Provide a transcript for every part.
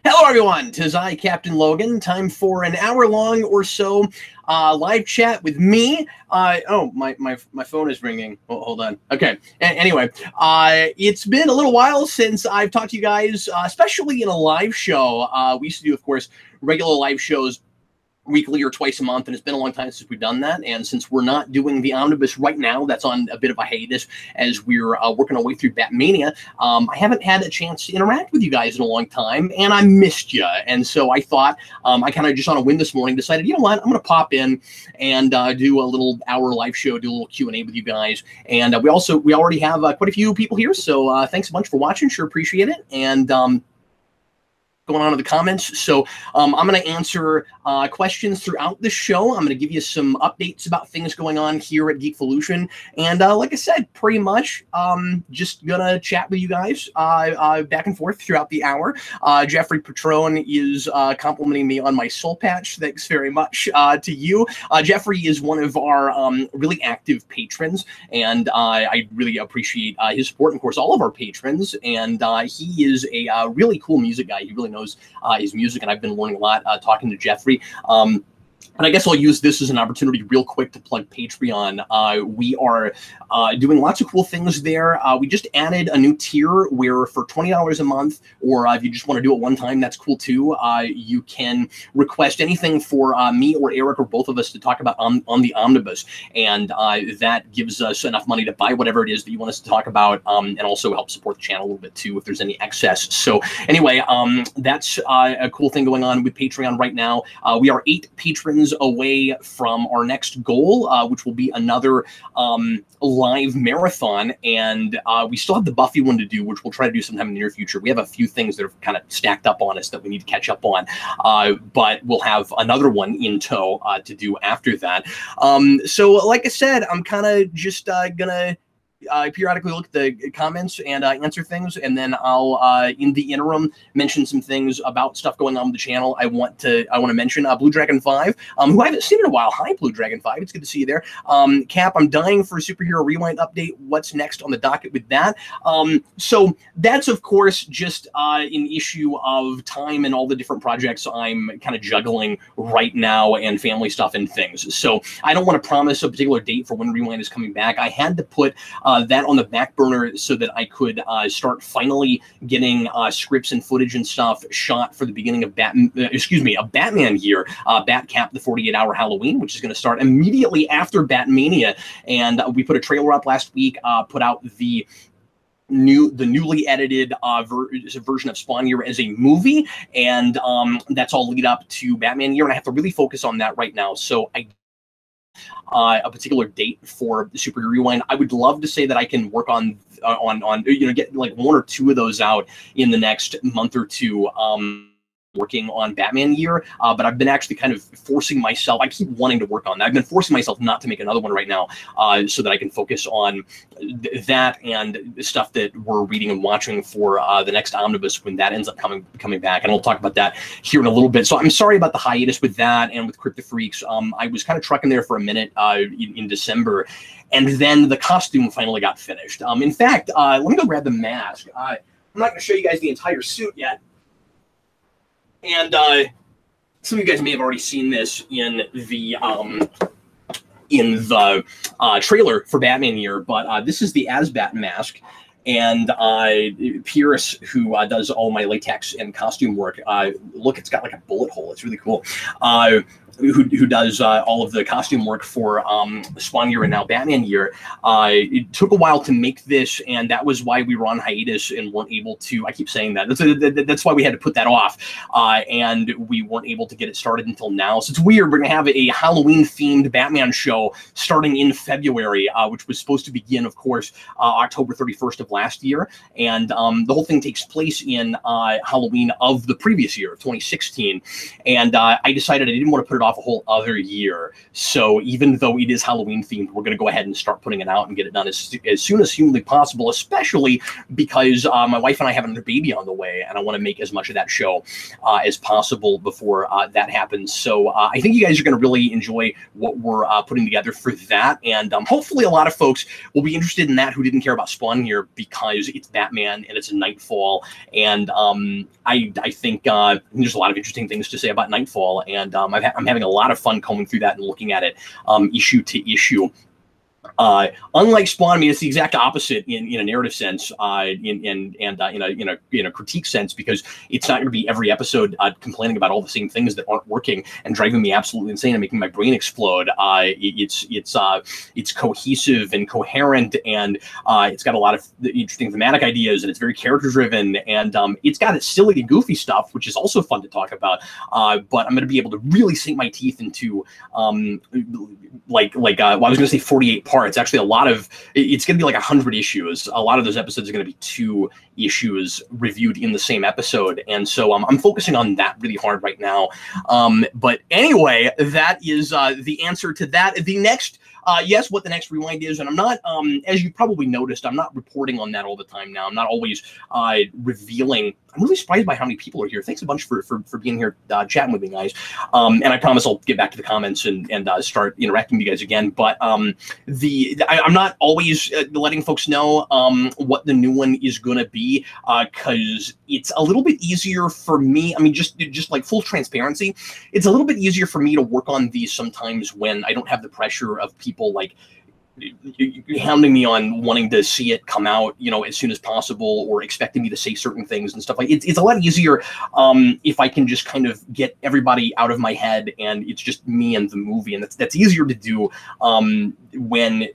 Hello, everyone. 'Tis I, Captain Logan. Time for an hour-long or so live chat with me. Oh, my phone is ringing. Oh, hold on. Okay. Anyway, it's been a little while since I've talked to you guys, especially in a live show. We used to do, of course, regular live shows weekly or twice a month, and it's been a long time since we've done that. And since we're not doing the Omnibus right now, that's on a bit of a hiatus as we're working our way through Mania. I haven't had a chance to interact with you guys in a long time, and I missed you. And so I thought, I kind of just on a whim this morning decided, you know what, I'm going to pop in and do a little hour live show, do a little Q&A with you guys. And we already have quite a few people here, so thanks a bunch for watching. Sure appreciate it. And going on in the comments. So I'm going to answer questions throughout the show. I'm going to give you some updates about things going on here at Geekvolution. And like I said, pretty much just going to chat with you guys back and forth throughout the hour. Jeffrey Patron is complimenting me on my soul patch. Thanks very much to you. Jeffrey is one of our really active patrons, and I really appreciate his support, and of course, all of our patrons. And he is a really cool music guy. He really knows his music, and I've been learning a lot talking to Jeffrey. And I guess I'll use this as an opportunity real quick to plug Patreon. We are doing lots of cool things there. We just added a new tier where for $20 a month, or if you just want to do it one time, that's cool too. You can request anything for me or Eric or both of us to talk about on the Omnibus. And that gives us enough money to buy whatever it is that you want us to talk about, and also help support the channel a little bit too if there's any excess. So anyway, that's a cool thing going on with Patreon right now. We are 8 patrons away from our next goal, which will be another live marathon, and we still have the Buffy one to do, which we'll try to do sometime in the near future. We have a few things that are kind of stacked up on us that we need to catch up on, but we'll have another one in tow to do after that. So like I said, I'm kind of just gonna periodically look at the comments and answer things, and then I'll in the interim mention some things about stuff going on with the channel. I want to mention Blue Dragon 5, who I haven't seen in a while. Hi, Blue Dragon 5. It's good to see you there. Cap, I'm dying for a Superhero Rewind update. What's next on the docket with that? So that's of course just an issue of time and all the different projects I'm kind of juggling right now, and family stuff and things. So I don't want to promise a particular date for when Rewind is coming back. I had to put that on the back burner so that I could start finally getting scripts and footage and stuff shot for the beginning of Batman year, Batcap, the 48-hour Halloween, which is going to start immediately after Batmania. And we put a trailer up last week, put out the newly edited version of Spawn Year as a movie, and that's all lead up to Batman Year, and I have to really focus on that right now. So a particular date for the Superhero Rewind. I would love to say that I can work on get like 1 or 2 of those out in the next month or two. Working on Batman Year, but I've been actually kind of forcing myself. I keep wanting to work on that. I've been forcing myself not to make another one right now, so that I can focus on that and stuff that we're reading and watching for the next Omnibus when that ends up coming back. And we'll talk about that here in a little bit. So I'm sorry about the hiatus with that and with Crypto Freaks. I was kind of trucking there for a minute in December, and then the costume finally got finished. In fact, let me go grab the mask. I'm not going to show you guys the entire suit yet. And some of you guys may have already seen this in the trailer for Batman Year, but this is the Asbat mask. And Pierce, who does all my latex and costume work, look, it's got like a bullet hole. It's really cool. Who does all of the costume work for Spawn Year and now Batman Year. It took a while to make this, and that was why we were on hiatus and weren't able to. I keep saying that. That's why we had to put that off, and we weren't able to get it started until now. So it's weird. We're gonna have a Halloween-themed Batman show starting in February, which was supposed to begin, of course, October 31st of last year, and the whole thing takes place in Halloween of the previous year, of 2016. And I decided I didn't want to put it off off a whole other year. So even though it is Halloween themed, we're going to go ahead and start putting it out and get it done as soon as humanly possible, especially because my wife and I have another baby on the way, and I want to make as much of that show as possible before that happens. So I think you guys are going to really enjoy what we're putting together for that, and hopefully a lot of folks will be interested in that who didn't care about Spawn here, because it's Batman and it's a Nightfall, and I think there's a lot of interesting things to say about Nightfall, and I'm having a lot of fun combing through that and looking at it issue to issue. Unlike Spawn, I mean, it's the exact opposite in a narrative sense, in a critique sense, because it's not going to be every episode complaining about all the same things that aren't working and driving me absolutely insane and making my brain explode. It's cohesive and coherent, and it's got a lot of interesting thematic ideas, and it's very character driven, and it's got its silly and goofy stuff, which is also fun to talk about. But I'm going to be able to really sink my teeth into I was going to say 48 parts. Actually, it's going to be like 100 issues. A lot of those episodes are going to be 2 issues reviewed in the same episode, and so I'm focusing on that really hard right now. But anyway, that is the answer to that. The next yes, what the next rewind is, and I'm not, as you probably noticed, I'm not reporting on that all the time now. I'm not always revealing. I'm really surprised by how many people are here. Thanks a bunch for being here, chatting with me, guys. And I promise I'll get back to the comments and start interacting with you guys again. But I'm not always letting folks know what the new one is going to be, because it's a little bit easier for me. I mean, just like full transparency, it's a little bit easier for me to work on these sometimes when I don't have the pressure of people like hounding me on wanting to see it come out, as soon as possible, or expecting me to say certain things and stuff like it's a lot easier if I can just kind of get everybody out of my head and it's just me and the movie, and that's easier to do when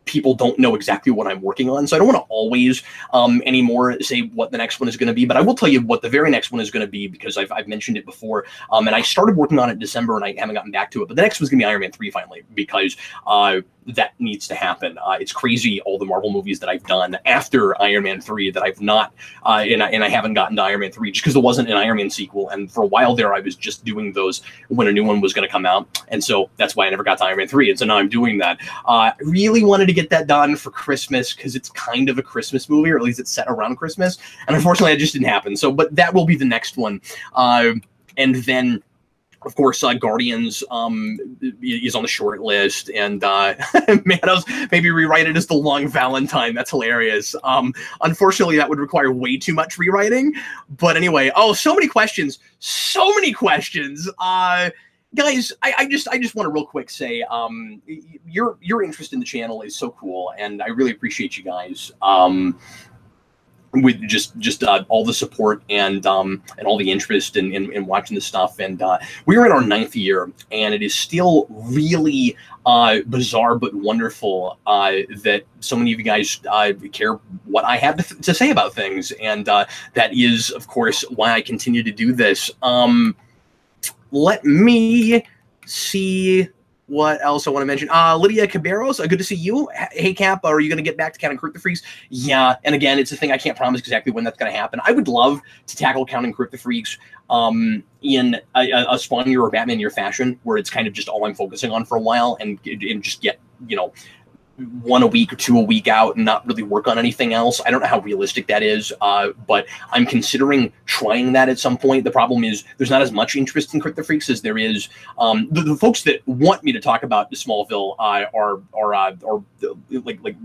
people don't know exactly what I'm working on. So I don't want to always anymore say what the next one is going to be, but I will tell you what the very next one is going to be, because I've mentioned it before. And I started working on it in December and I haven't gotten back to it, but the next one's going to be Iron Man 3 finally, because that needs to happen. It's crazy, all the Marvel movies that I've done after Iron Man 3 that I've not, and I haven't gotten to Iron Man 3 just because there wasn't an Iron Man sequel. And for a while there, I was just doing those when a new one was going to come out. And so that's why I never got to Iron Man 3. And so now I'm doing that. I really wanted to get that done for Christmas because it's kind of a Christmas movie, or at least it's set around Christmas. And unfortunately, it just didn't happen. So, but that will be the next one. And then, of course, Guardians is on the short list, and Manos maybe rewrite it as the Long Valentine. That's hilarious. Unfortunately, that would require way too much rewriting. But anyway, so many questions, guys. I just want to real quick say, your interest in the channel is so cool, and I really appreciate you guys. With just all the support and all the interest in watching this stuff. And we're in our 9th year, and it is still really bizarre but wonderful that so many of you guys care what I have to say about things. And that is, of course, why I continue to do this. Let me see what else I want to mention. Lydia Cabarros, good to see you. Hey, Cap, are you going to get back to Counting Crypto-Freaks? Yeah, and again, it's a thing I can't promise exactly when that's going to happen. I would love to tackle Counting Crypto-Freaks in a Spawn year or Batman year fashion, where it's kind of just all I'm focusing on for a while, and just get, 1 a week or 2 a week out and not really work on anything else. I don't know how realistic that is, but I'm considering trying that at some point. The problem is there's not as much interest in Crypto Freaks as there is. The folks that want me to talk about Smallville are like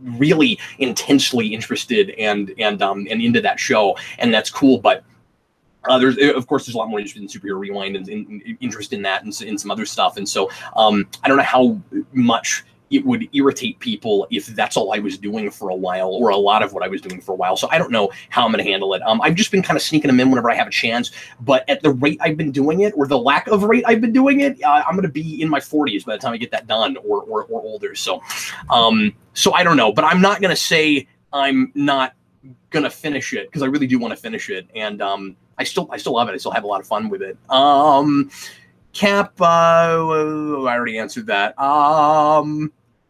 really intensely interested and into that show, and that's cool. But there's a lot more interest in Superhero Rewind and interest in that and in some other stuff. And so I don't know how much it would irritate people if that's all I was doing for a while, or a lot of what I was doing for a while. So I don't know how I'm going to handle it. I've just been kind of sneaking them in whenever I have a chance, but at the rate I've been doing it, or the lack of rate I've been doing it, I'm going to be in my 40s by the time I get that done, or older. So, so I don't know, but I'm not going to say I'm not going to finish it, because I really do want to finish it. And I still love it. I still have a lot of fun with it. Cap, I already answered that.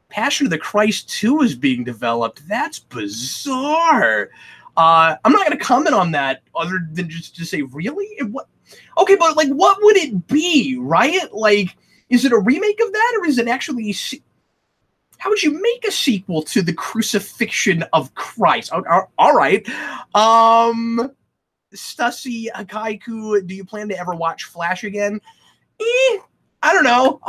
Passion of the Christ 2 is being developed. That's bizarre. I'm not going to comment on that other than just to say, really? What? Okay, but like, what would it be, right? Like, is it a remake of that, or is it actually? How would you make a sequel to the Crucifixion of Christ? All right. Stussy Hakaiku, do you plan to ever watch Flash again? I don't know.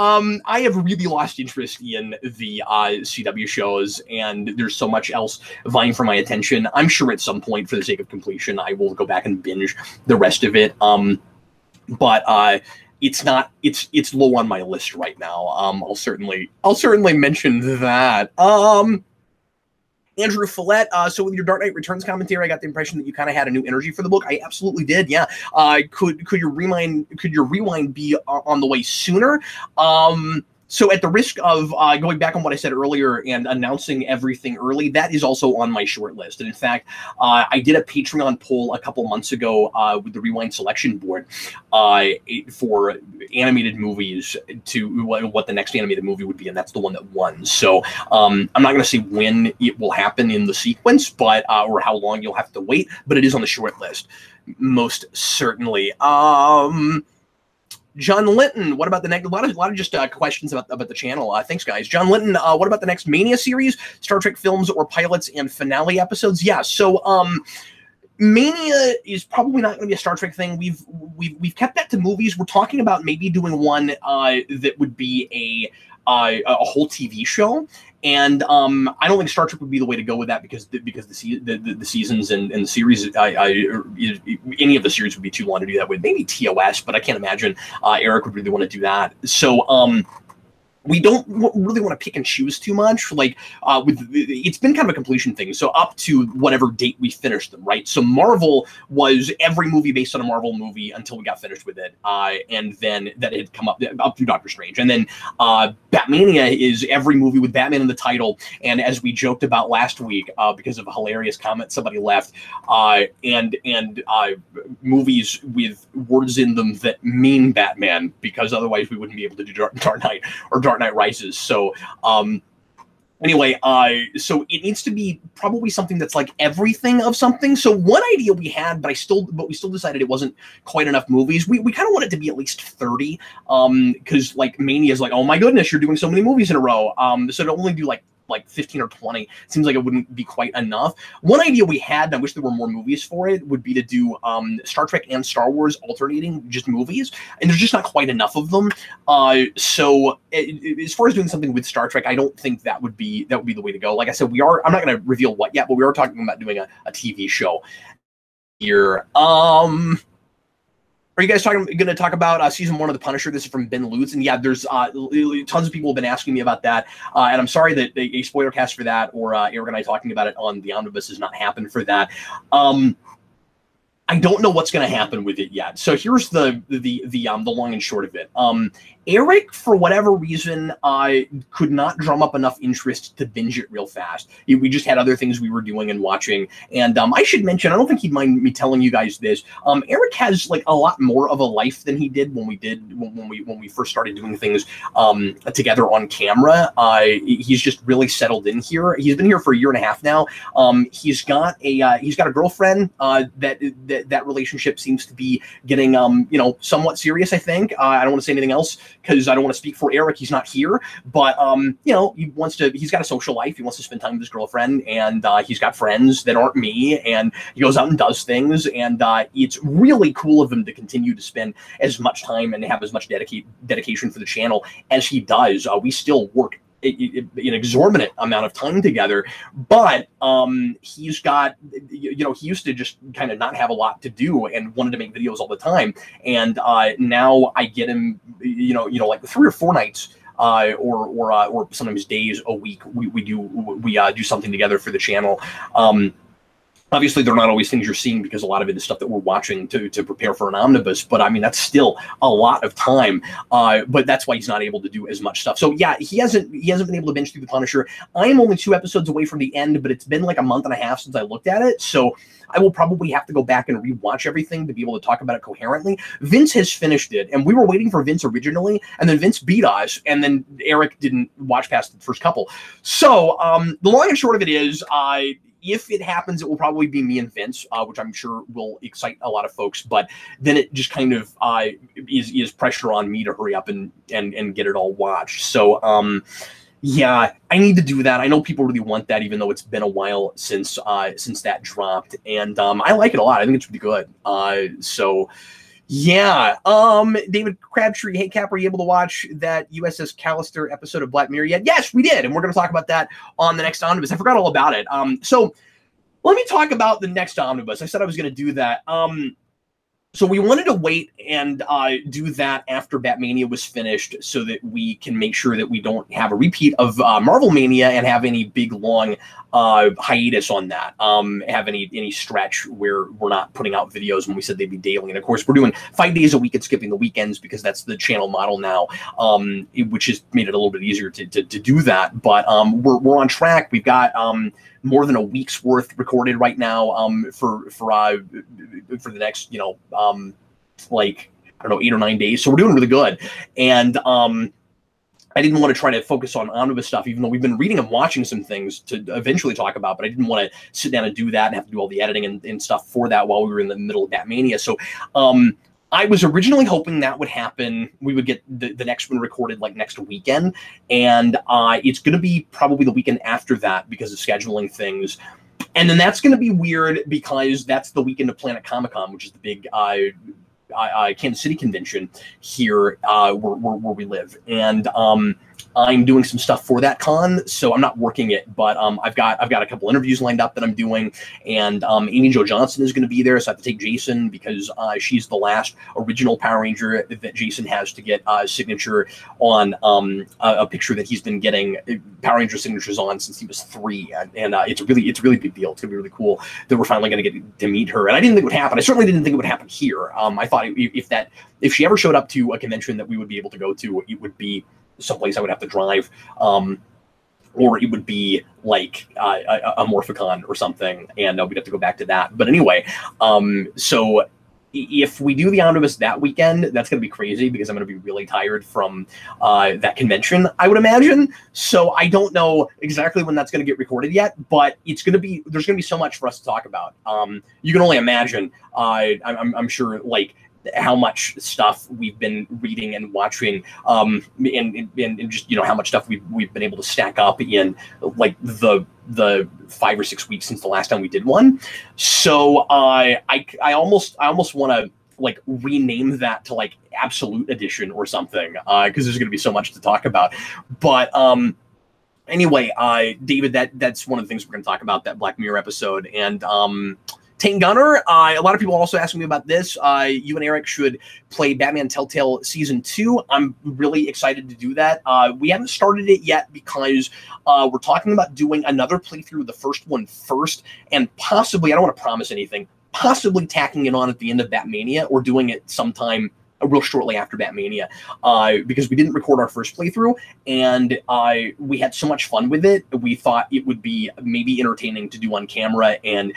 I have really lost interest in the CW shows, and there's so much else vying for my attention. I'm sure at some point, for the sake of completion, I will go back and binge the rest of it. But it's not. It's low on my list right now. I'll certainly mention that. Andrew Follett, so with your Dark Knight Returns commentary, I got the impression that you kind of had a new energy for the book. I absolutely did, yeah. Could your rewind be on the way sooner? So at the risk of going back on what I said earlier and announcing everything early, that is also on my short list. And in fact, I did a Patreon poll a couple months ago with the Rewind Selection Board for animated movies to what the next animated movie would be, and that's the one that won. So I'm not going to say when it will happen in the sequence, but or how long you'll have to wait, but it is on the short list, most certainly. John Linton, what about the next? A lot of just questions about the channel. Thanks, guys. John Linton, what about the next Mania series? Star Trek films or pilots and finale episodes? Yeah. So, Mania is probably not going to be a Star Trek thing. We've kept that to movies. We're talking about maybe doing one that would be a whole TV show. And I don't think Star Trek would be the way to go with that because the seasons and the series, any of the series would be too long to do that with. Maybe TOS, but I can't imagine Eric would really want to do that. So we don't really want to pick and choose too much. Like it's been kind of a completion thing. So up to whatever date we finished them, right? So Marvel was every movie based on a Marvel movie until we got finished with it, and then that had come up through Doctor Strange, and then Batmania is every movie with Batman in the title. And as we joked about last week, because of a hilarious comment somebody left, and movies with words in them that mean Batman, because otherwise we wouldn't be able to do Dark Knight or Dark Knight Rises. So anyway, so it needs to be probably something that's like everything of something. So one idea we had, but we still decided it wasn't quite enough movies. We kind of want it to be at least 30, because like Mania is like, oh my goodness, you're doing so many movies in a row. So to only do like 15 or 20 seems like it wouldn't be quite enough. One idea we had, and I wish there were more movies for it, would be to do Star Trek and Star Wars alternating just movies, and there's just not quite enough of them. So as far as doing something with Star Trek, I don't think that would be the way to go. Like I said, I'm not going to reveal what yet, but we are talking about doing a TV show here. Are you guys going to talk about season 1 of The Punisher? This is from Ben Lutz, and yeah, there's tons of people have been asking me about that, and I'm sorry that a spoiler cast for that or Eric and I talking about it on the Omnibus has not happened for that. I don't know what's going to happen with it yet. So here's the long and short of it. Eric, for whatever reason, could not drum up enough interest to binge it real fast. We just had other things we were doing and watching. And I should mention, I don't think he'd mind me telling you guys this. Eric has like a lot more of a life than he did when we first started doing things together on camera. He's just really settled in here. He's been here for a year and a half now. He's got a girlfriend that relationship seems to be getting somewhat serious, I think. I don't want to say anything else because I don't want to speak for Eric. He's not here, but he's got a social life. He wants to spend time with his girlfriend, and he's got friends that aren't me, and he goes out and does things, and it's really cool of him to continue to spend as much time and have as much dedication for the channel as he does. We still work an exorbitant amount of time together, but he's got, he used to just kind of not have a lot to do and wanted to make videos all the time, and now I get him, like 3 or 4 nights or sometimes days a week we do something together for the channel. Obviously, they're not always things you're seeing because a lot of it is stuff that we're watching to prepare for an omnibus. But I mean, that's still a lot of time. But that's why he's not able to do as much stuff. So yeah, he hasn't been able to binge through The Punisher. I am only 2 episodes away from the end, but it's been like a month and a half since I looked at it. So I will probably have to go back and rewatch everything to be able to talk about it coherently. Vince has finished it, and we were waiting for Vince originally, and then Vince beat us, and then Eric didn't watch past the first couple. So the long and short of it is, if it happens, it will probably be me and Vince, which I'm sure will excite a lot of folks. But then it just kind of is pressure on me to hurry up and get it all watched. So yeah, I need to do that. I know people really want that, even though it's been a while since that dropped, and I like it a lot. I think it's pretty good. So yeah. David Crabtree, hey Cap, were you able to watch that USS Callister episode of Black Mirror yet? Yes, we did, and we're going to talk about that on the next Omnibus. I forgot all about it. So let me talk about the next Omnibus. I said I was going to do that. So we wanted to wait and do that after Batmania was finished so that we can make sure that we don't have a repeat of Marvel Mania and have any big, long hiatus on that, have any stretch where we're not putting out videos when we said they'd be daily. And, of course, we're doing 5 days a week and skipping the weekends because that's the channel model now, which has made it a little bit easier to do that. But we're on track. We've got more than a week's worth recorded right now for the next, like, I don't know, 8 or 9 days. So we're doing really good. And I didn't want to try to focus on Omnibus stuff, even though we've been reading and watching some things to eventually talk about, but I didn't want to sit down and do that and have to do all the editing and stuff for that while we were in the middle of Batmania. So I was originally hoping that would happen. We would get the next one recorded like next weekend, and it's going to be probably the weekend after that because of scheduling things. And then that's going to be weird because that's the weekend of Planet Comic-Con, which is the big Kansas City convention here where we live. And I'm doing some stuff for that con, so I'm not working it, but I've got a couple interviews lined up that I'm doing, and Amy Jo Johnson is going to be there, so I have to take Jason because she's the last original Power Ranger that Jason has to get a signature on a picture that he's been getting Power Ranger signatures on since he was 3, and it's a really big deal. It's going to be really cool that we're finally going to get to meet her, and I didn't think it would happen. I certainly didn't think it would happen here. I thought if she ever showed up to a convention that we would be able to go to, it would be someplace I would have to drive, or it would be like a Morphicon or something, and we'd have to go back to that. But anyway, so if we do the Omnibus that weekend, that's going to be crazy because I'm going to be really tired from that convention, I would imagine. So I don't know exactly when that's going to get recorded yet, but there's going to be so much for us to talk about. You can only imagine, I'm sure, like, how much stuff we've been reading and watching, and just how much stuff we've been able to stack up in like the 5 or 6 weeks since the last time we did one. So I almost want to like rename that to like Absolute Edition or something, because there's going to be so much to talk about. But anyway, David, that's one of the things we're going to talk about, that Black Mirror episode. And Tane Gunner, a lot of people are also asking me about this. You and Eric should play Batman Telltale Season 2. I'm really excited to do that. We haven't started it yet because we're talking about doing another playthrough of the first one first, and possibly, I don't want to promise anything, possibly tacking it on at the end of Batmania or doing it sometime real shortly after Batmania, because we didn't record our first playthrough, and we had so much fun with it. We thought it would be maybe entertaining to do on camera and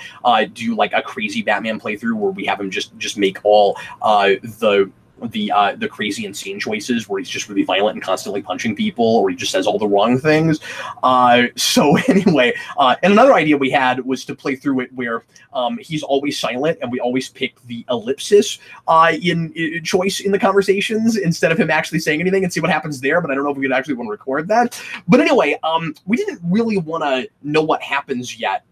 do like a crazy Batman playthrough where we have him just make all the crazy insane choices where he's just really violent and constantly punching people, or he just says all the wrong things. So anyway, and another idea we had was to play through it where he's always silent and we always pick the ellipsis in choice in the conversations instead of him actually saying anything, and see what happens there. But I don't know if we could actually want to record that. But anyway, we didn't really want to know what happens yet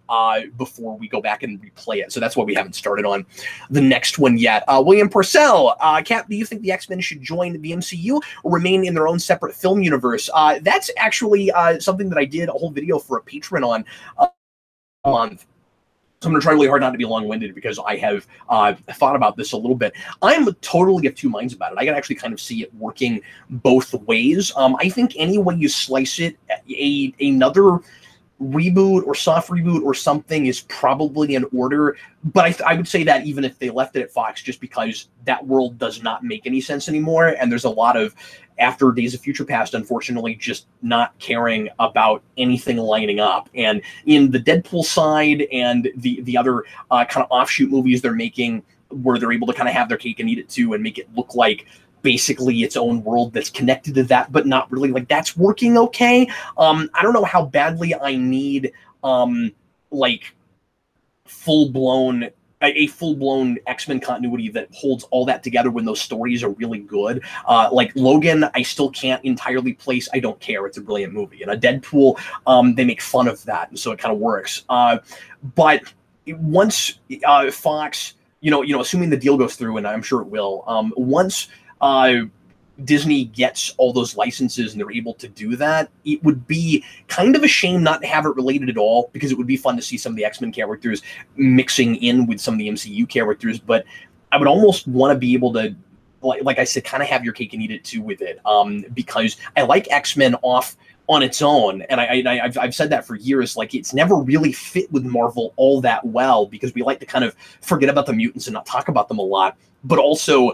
before we go back and replay it. So that's why we haven't started on the next one yet. William Purcell, Cap, do you think the X-Men should join the MCU or remain in their own separate film universe? That's actually something that I did a whole video for a patron on a month. So I'm going to try really hard not to be long-winded because I have thought about this a little bit. I'm totally of two minds about it. I can actually kind of see it working both ways. I think any way you slice it, another reboot or soft reboot or something is probably in order, but I would say that even if they left it at Fox, just because that world does not make any sense anymore, and there's a lot of, after Days of Future Past, unfortunately, just not caring about anything lining up. And in the Deadpool side and the other kind of offshoot movies they're making, where they're able to kind of have their cake and eat it too and make it look like basically its own world that's connected to that, but not really, like, that's working okay. I don't know how badly I need like full-blown X-Men continuity that holds all that together when those stories are really good. Like Logan, I still can't entirely place. I don't care. It's a brilliant movie. And a Deadpool, they make fun of that, and so it kind of works. But once Fox, assuming the deal goes through, and I'm sure it will, once Disney gets all those licenses and they're able to do that, it would be kind of a shame not to have it related at all, because it would be fun to see some of the X-Men characters mixing in with some of the MCU characters. But I would almost want to be able to, like I said, kind of have your cake and eat it too with it, because I like X-Men off on its own, and I've said that for years. Like, it's never really fit with Marvel all that well, because we like to kind of forget about the mutants and not talk about them a lot. But also,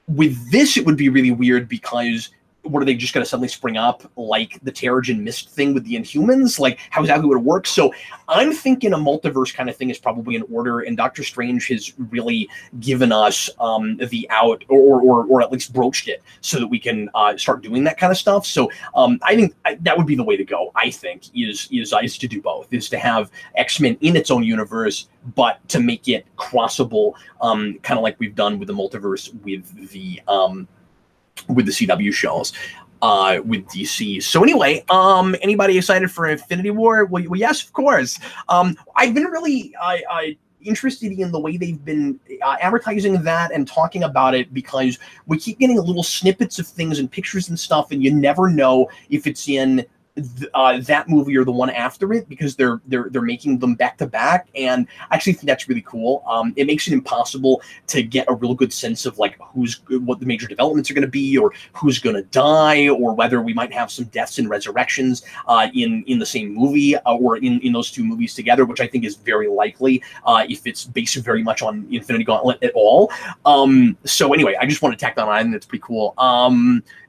with this, it would be really weird, because what are they just going to suddenly spring up like the Terrigen Mist thing with the Inhumans? Like, how exactly would it work? So I'm thinking a multiverse kind of thing is probably in order, and Doctor Strange has really given us the out, or at least broached it, so that we can start doing that kind of stuff. So I think that would be the way to go. I think is to do both, is to have X-Men in its own universe, but to make it crossable, kind of like we've done with the multiverse with the CW shows, with DC. So anyway, anybody excited for Infinity War? Well, yes, of course. I've been really interested in the way they've been advertising that and talking about it, because we keep getting little snippets of things and pictures and stuff, and you never know if it's in that movie or the one after it, because they're making them back to back, and I actually think that's really cool. It makes it impossible to get a real good sense of like what the major developments are going to be, or who's going to die, or whether we might have some deaths and resurrections in the same movie, or in those two movies together, which I think is very likely if it's based very much on Infinity Gauntlet at all. So anyway, I just want to tack that on. That's pretty cool.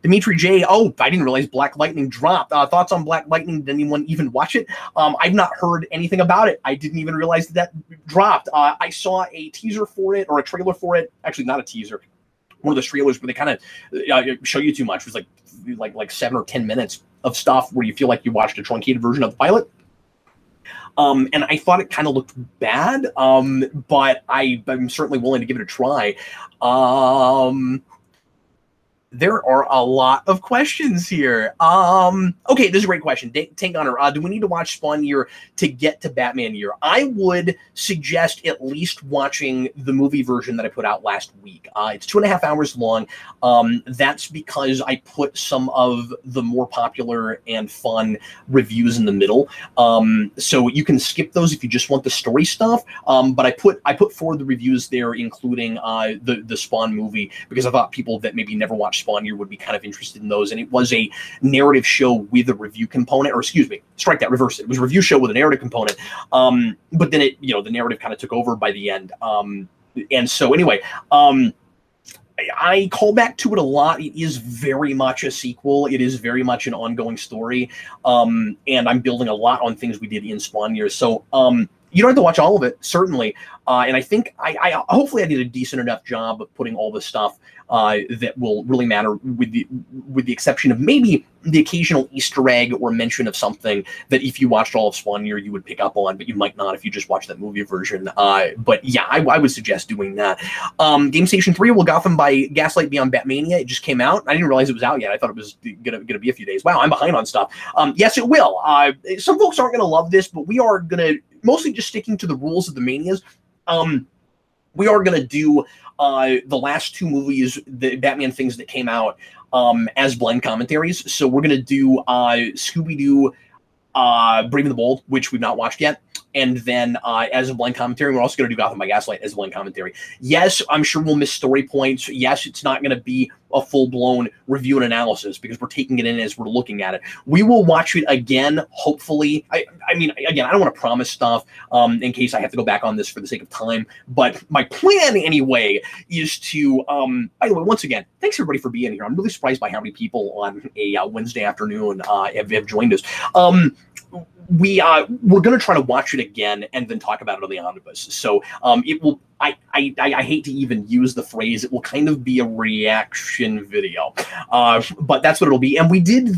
Dimitri J. Oh, I didn't realize Black Lightning dropped. Thoughts on Black Lightning? Did anyone even watch it? I've not heard anything about it. I didn't even realize that dropped. I saw a teaser for it, or a trailer for it. Actually, not a teaser. One of those trailers where they kind of show you too much. It was like 7 or 10 minutes of stuff where you feel like you watched a truncated version of the pilot. And I thought it kind of looked bad, but I'm certainly willing to give it a try. There are a lot of questions here. Okay, this is a great question. Tank Gunner, do we need to watch Spawn Year to get to Batman Year? I would suggest at least watching the movie version that I put out last week. It's 2.5 hours long. That's because I put some of the more popular and fun reviews in the middle. So you can skip those if you just want the story stuff. But I put forward the reviews there, including the Spawn movie, because I thought people that maybe never watched Spawn Year would be kind of interested in those. And it was a narrative show with a review component, or excuse me, strike that, reverse it. It was a review show with a narrative component. But then the narrative kind of took over by the end. And so anyway, I call back to it a lot. It is very much a sequel. It is very much an ongoing story. And I'm building a lot on things we did in Spawn Year. So, you don't have to watch all of it, certainly. And I think I hopefully I did a decent enough job of putting all the stuff that will really matter, with the exception of maybe the occasional Easter egg or mention of something that if you watched all of Spawn Year, you would pick up on, but you might not if you just watched that movie version. But yeah, I would suggest doing that. Game Station 3 will Gotham by Gaslight Beyond Batmania. It just came out. I didn't realize it was out yet. I thought it was gonna be a few days. Wow, I'm behind on stuff. Yes, it will. Some folks aren't gonna love this, but we are gonna mostly just sticking to the rules of the Manias. We are going to do the last two movies, the Batman things that came out, as blend commentaries. So we're going to do Scooby-Doo, Brave and the Bold, which we've not watched yet. And then as a blend commentary, we're also going to do Gotham by Gaslight as a blend commentary. Yes, I'm sure we'll miss story points. Yes, it's not going to be a full-blown review and analysis, because we're taking it in as we're looking at it. We will watch it again, hopefully. I mean, again, I don't want to promise stuff in case I have to go back on this for the sake of time. But my plan, anyway, is to, by the way, once again, thanks everybody for being here. I'm really surprised by how many people on a Wednesday afternoon have joined us. We're going to try to watch it again and then talk about it on the Omnibus. So it will, I hate to even use the phrase, it will kind of be a reaction video. But that's what it'll be. And we did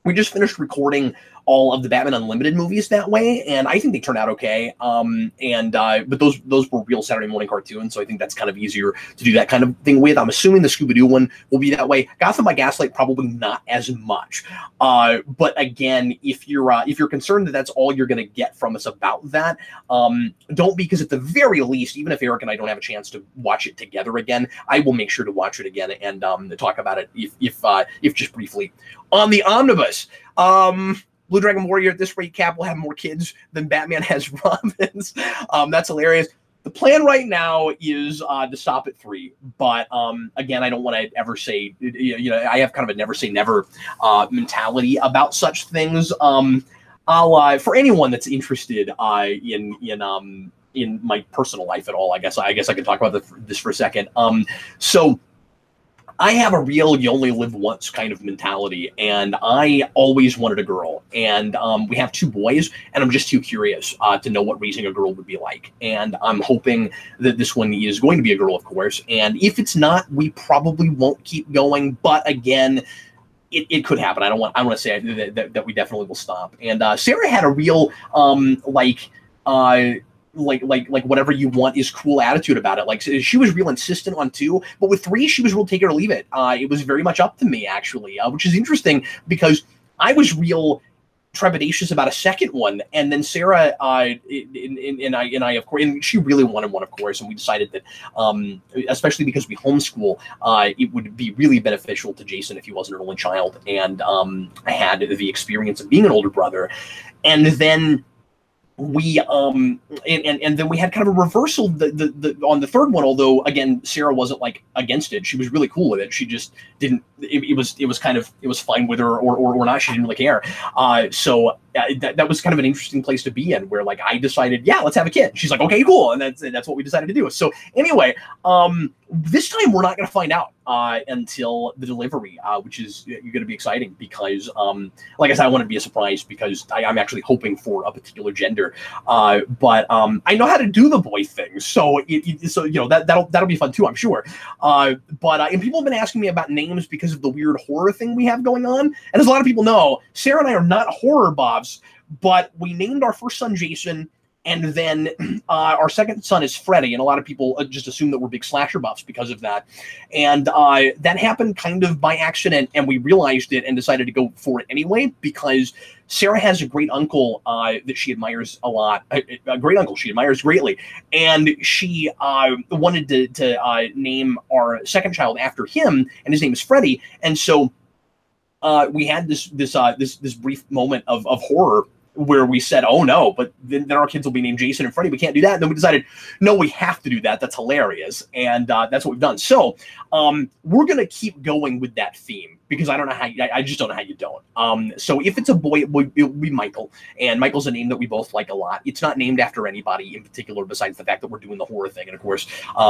we just finished recording all of the Batman Unlimited movies that way, and I think they turned out okay. But those were real Saturday morning cartoons, so I think that's kind of easier to do that kind of thing with. I'm assuming the Scooby-Doo one will be that way. Gotham by Gaslight probably not as much. But again, if you're concerned that that's all you're going to get from us about that, don't be, because at the very least, even if Eric and I don't have a chance to watch it together again, I will make sure to watch it again and talk about it if just briefly on the Omnibus. Blue Dragon Warrior at this rate, Cap will have more kids than Batman has Robins. That's hilarious. The plan right now is to stop at 3, but again, I don't want to ever say, I have kind of a never say never mentality about such things. I'll for anyone that's interested in my personal life at all, I guess I can talk about this for a second. So I have a real you only live once kind of mentality, and I always wanted a girl, and we have 2 boys, and I'm just too curious to know what raising a girl would be like, and I'm hoping that this one is going to be a girl, of course, and if it's not, we probably won't keep going, but again, it could happen. I don't want to say that we definitely will stop. And Sarah had a real like whatever you want is cool attitude about it. Like, she was real insistent on 2, but with 3, she was real take it or leave it. It was very much up to me, actually, which is interesting because I was real trepidatious about a second one, and then Sarah and I, of course, and she really wanted one, of course, and we decided that, especially because we homeschool, it would be really beneficial to Jason if he wasn't an only child, and I had the experience of being an older brother, and then we and then we had kind of a reversal on the third one, although again Sarah wasn't like against it. She was really cool with it. She just didn't, it was fine with her or not. She didn't really care. So that was kind of an interesting place to be in, where like I decided, yeah, let's have a kid. She's like, okay, cool, and that's what we decided to do. So anyway, this time we're not going to find out until the delivery, which is going to be exciting because, like I said, I want to be a surprise because I'm actually hoping for a particular gender, but I know how to do the boy thing, so that'll be fun too, I'm sure. And people have been asking me about names because of the weird horror thing we have going on, and as a lot of people know, Sarah and I are not horror buffs, but we named our first son Jason. And then our second son is Freddy, and a lot of people just assume that we're big slasher buffs because of that. And that happened kind of by accident, and we realized it and decided to go for it anyway because Sarah has a great uncle that she admires a lot, a great uncle she admires greatly, and she wanted to name our second child after him, and his name is Freddy. And so we had this brief moment of horror where we said, oh no, but then our kids will be named Jason and Freddy. We can't do that. And then we decided, no, we have to do that. That's hilarious. And that's what we've done. So we're going to keep going with that theme because I just don't know how you don't. So if it's a boy, it will be Michael. And Michael's a name that we both like a lot. It's not named after anybody in particular besides the fact that we're doing the horror thing. And of course,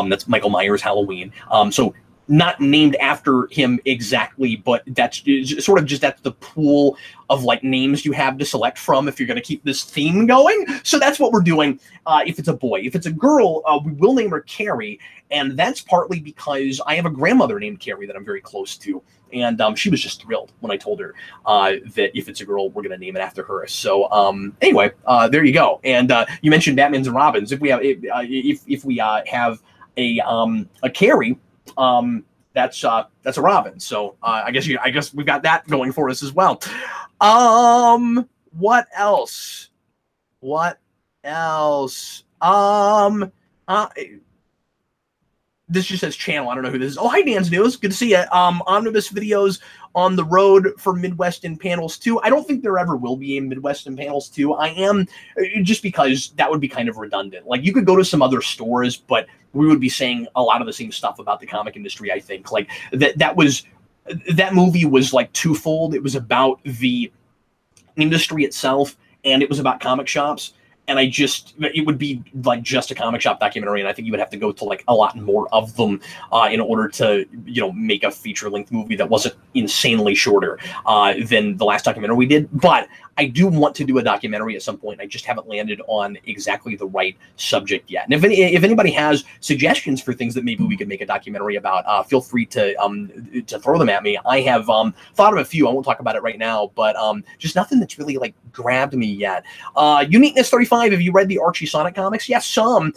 that's Michael Myers Halloween. So not named after him exactly, but that's sort of just that's the pool of like names you have to select from if you're going to keep this theme going. So that's what we're doing. If it's a boy, if it's a girl, we will name her Carrie, and that's partly because I have a grandmother named Carrie that I'm very close to, and she was just thrilled when I told her that if it's a girl, we're going to name it after her. So anyway, there you go. And you mentioned Batmans and Robins. If we have if we have a Carrie. That's a Robin. So I guess we've got that going for us as well. What else? This just says channel. I don't know who this is. Oh, hi, Dan's News. Good to see you. Omnibus videos on the road for Midwest and Panels 2. I don't think there ever will be a Midwest and Panels 2. I am, just because that would be kind of redundant. Like, you could go to some other stores, but we would be saying a lot of the same stuff about the comic industry, I think. Like, that movie was, like, twofold. It was about the industry itself, and it was about comic shops. And it would be like just a comic shop documentary, and I think you would have to go to like a lot more of them in order to, make a feature-length movie that wasn't insanely shorter than the last documentary we did. But I do want to do a documentary at some point. I just haven't landed on exactly the right subject yet. And if anybody has suggestions for things that maybe we could make a documentary about, feel free to throw them at me. I have thought of a few. I won't talk about it right now, but just nothing that's really like grabbed me yet. Uniqueness 35. Have you read the Archie Sonic comics? Yes, some.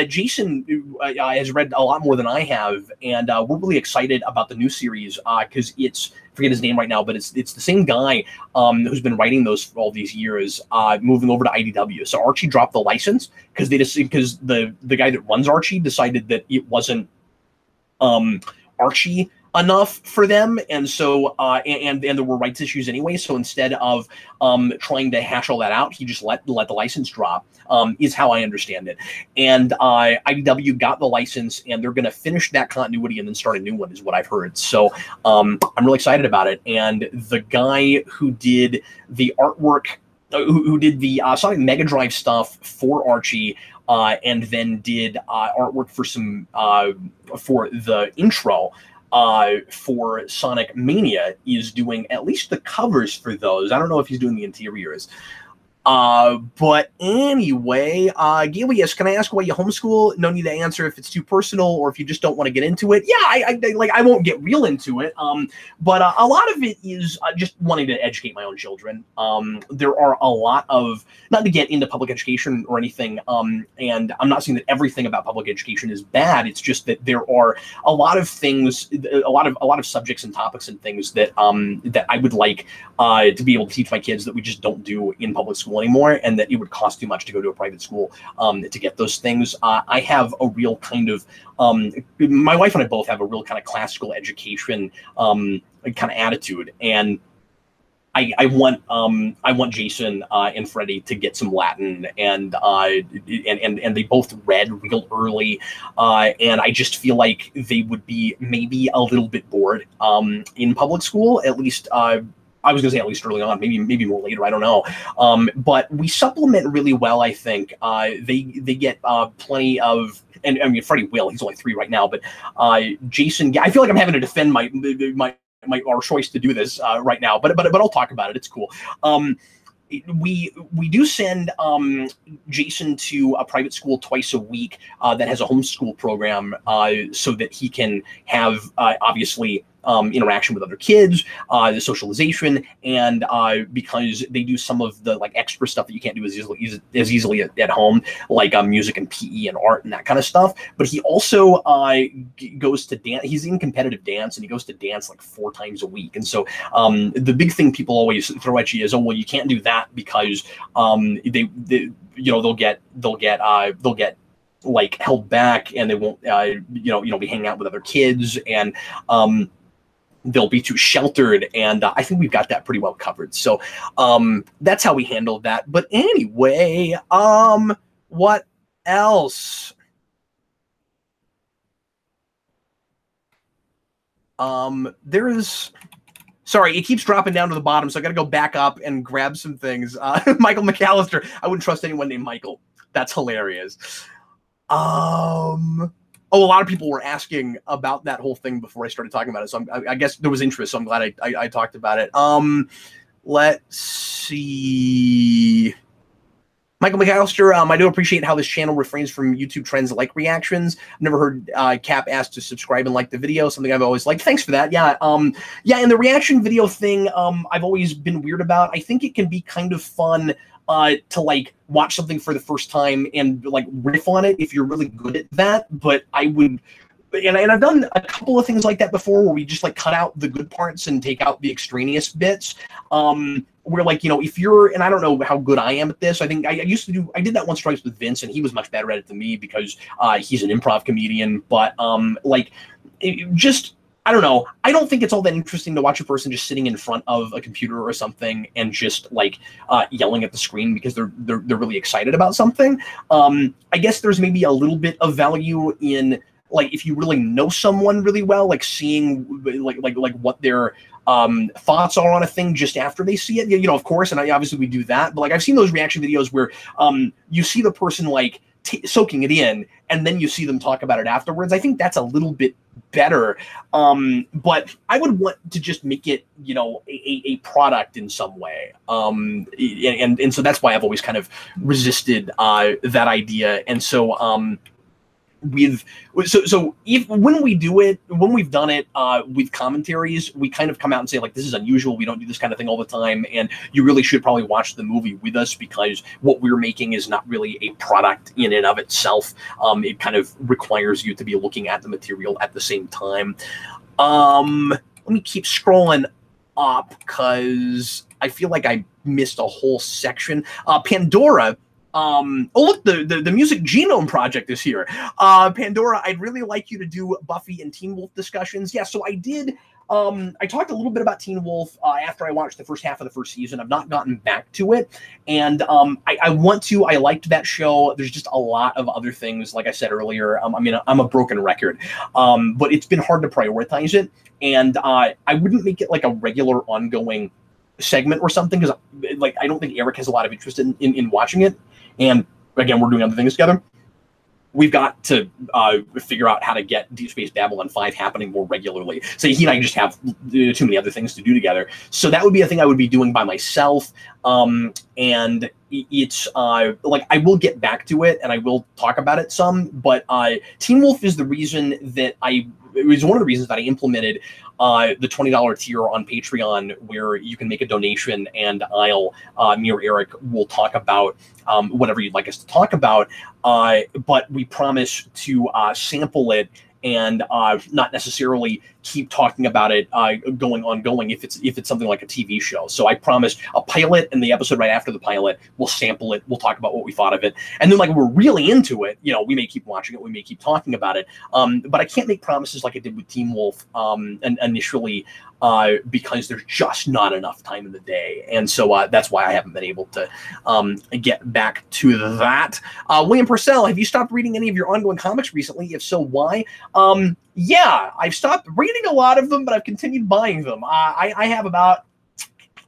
Jason has read a lot more than I have, and we're really excited about the new series because it's, I forget his name right now, but it's the same guy who's been writing those for all these years, moving over to IDW. So Archie dropped the license because the guy that runs Archie decided that it wasn't Archie enough for them, and so and there were rights issues anyway. So instead of trying to hash all that out, he just let the license drop. Is how I understand it. And IDW got the license, and they're going to finish that continuity and then start a new one, is what I've heard. So I'm really excited about it. And the guy who did the artwork, who did the Sonic Mega Drive stuff for Archie, and then did artwork for some for the intro for Sonic Mania, is doing at least the covers for those. I don't know if he's doing the interiors. But anyway, Gilius, can I ask why you homeschool? No need to answer if it's too personal or if you just don't want to get into it. Yeah, I won't get real into it. But a lot of it is just wanting to educate my own children. There are a lot of, not to get into public education or anything, and I'm not saying that everything about public education is bad. It's just that there are a lot of things, a lot of subjects and topics and things that that I would like to be able to teach my kids that we just don't do in public school anymore, and that it would cost too much to go to a private school to get those things. I have a real kind of, my wife and I both have a real kind of classical education kind of attitude, and I want Jason and Freddie to get some Latin, and they both read real early, and I just feel like they would be maybe a little bit bored in public school, at least. I was going to say at least early on, maybe more later, I don't know. But we supplement really well, I think. They get plenty of, and I mean, Freddie will, he's only 3 right now, but Jason, I feel like I'm having to defend our choice to do this right now, but I'll talk about it. It's cool. We do send Jason to a private school twice a week that has a homeschool program, so that he can have obviously interaction with other kids, the socialization, and because they do some of the like extra stuff that you can't do as easily at home, like music and PE and art and that kind of stuff. But he also goes to dance. He's in competitive dance, and he goes to dance like 4 times a week. And so the big thing people always throw at you is, oh well, you can't do that because they'll get like held back, and they won't be hanging out with other kids, and they'll be too sheltered, and I think we've got that pretty well covered. So that's how we handled that. But anyway, what else? Sorry, it keeps dropping down to the bottom, so I got to go back up and grab some things. Michael McAllister, I wouldn't trust anyone named Michael. That's hilarious. Oh, a lot of people were asking about that whole thing before I started talking about it, so I guess there was interest, so I'm glad I talked about it. Let's see. Michael McAllister, I do appreciate how this channel refrains from YouTube trends like reactions. I've never heard Cap ask to subscribe and like the video, something I've always liked. Thanks for that. Yeah, and the reaction video thing, I've always been weird about. I think it can be kind of fun to like watch something for the first time and like riff on it if you're really good at that. But I would, and I've done a couple of things like that before, where we just like cut out the good parts and take out the extraneous bits. Where like, if you're, and I don't know how good I am at this. I think I did that once or twice with Vince, and he was much better at it than me because he's an improv comedian. But I don't know. I don't think it's all that interesting to watch a person just sitting in front of a computer or something and just like yelling at the screen because they're really excited about something. I guess there's maybe a little bit of value in like if you really know someone really well, like seeing like what their thoughts are on a thing just after they see it. Of course, and obviously we do that. But like I've seen those reaction videos where you see the person like soaking it in, and then you see them talk about it afterwards. I think that's a little bit better. But I would want to just make it, you know, a product in some way. And so that's why I've always kind of resisted that idea. And so when we do it, when we've done it with commentaries, we kind of come out and say, like, this is unusual, we don't do this kind of thing all the time, and you really should probably watch the movie with us, because what we're making is not really a product in and of itself. It kind of requires you to be looking at the material at the same time. Let me keep scrolling up, because I feel like I missed a whole section. Pandora. Oh, look, the Music Genome Project is here. Pandora, I'd really like you to do Buffy and Teen Wolf discussions. Yeah, so I did. I talked a little bit about Teen Wolf after I watched the first half of the first season. I've not gotten back to it, and I want to. I liked that show. There's just a lot of other things, like I said earlier. I mean, I'm a broken record, but it's been hard to prioritize it, and I wouldn't make it like a regular ongoing segment or something, because like I don't think Eric has a lot of interest in watching it. And again, we're doing other things together. We've got to figure out how to get Deep Space Babylon 5 happening more regularly. So he and I just have too many other things to do together. So that would be a thing I would be doing by myself. And it's like, I will get back to it and I will talk about it some, but Teen Wolf is the reason that it was one of the reasons that I implemented the $20 tier on Patreon, where you can make a donation and I'll, me or Eric will talk about whatever you'd like us to talk about. But we promise to sample it and not necessarily keep talking about it ongoing if it's something like a TV show. So I promised a pilot, and the episode right after the pilot, we'll sample it, we'll talk about what we thought of it, and then like we're really into it, you know, we may keep watching it, we may keep talking about it, but I can't make promises like I did with Teen Wolf initially, because there's just not enough time in the day, and so that's why I haven't been able to get back to that. William Purcell, have you stopped reading any of your ongoing comics recently? If so, why? Yeah, I've stopped reading a lot of them, but I've continued buying them. I have about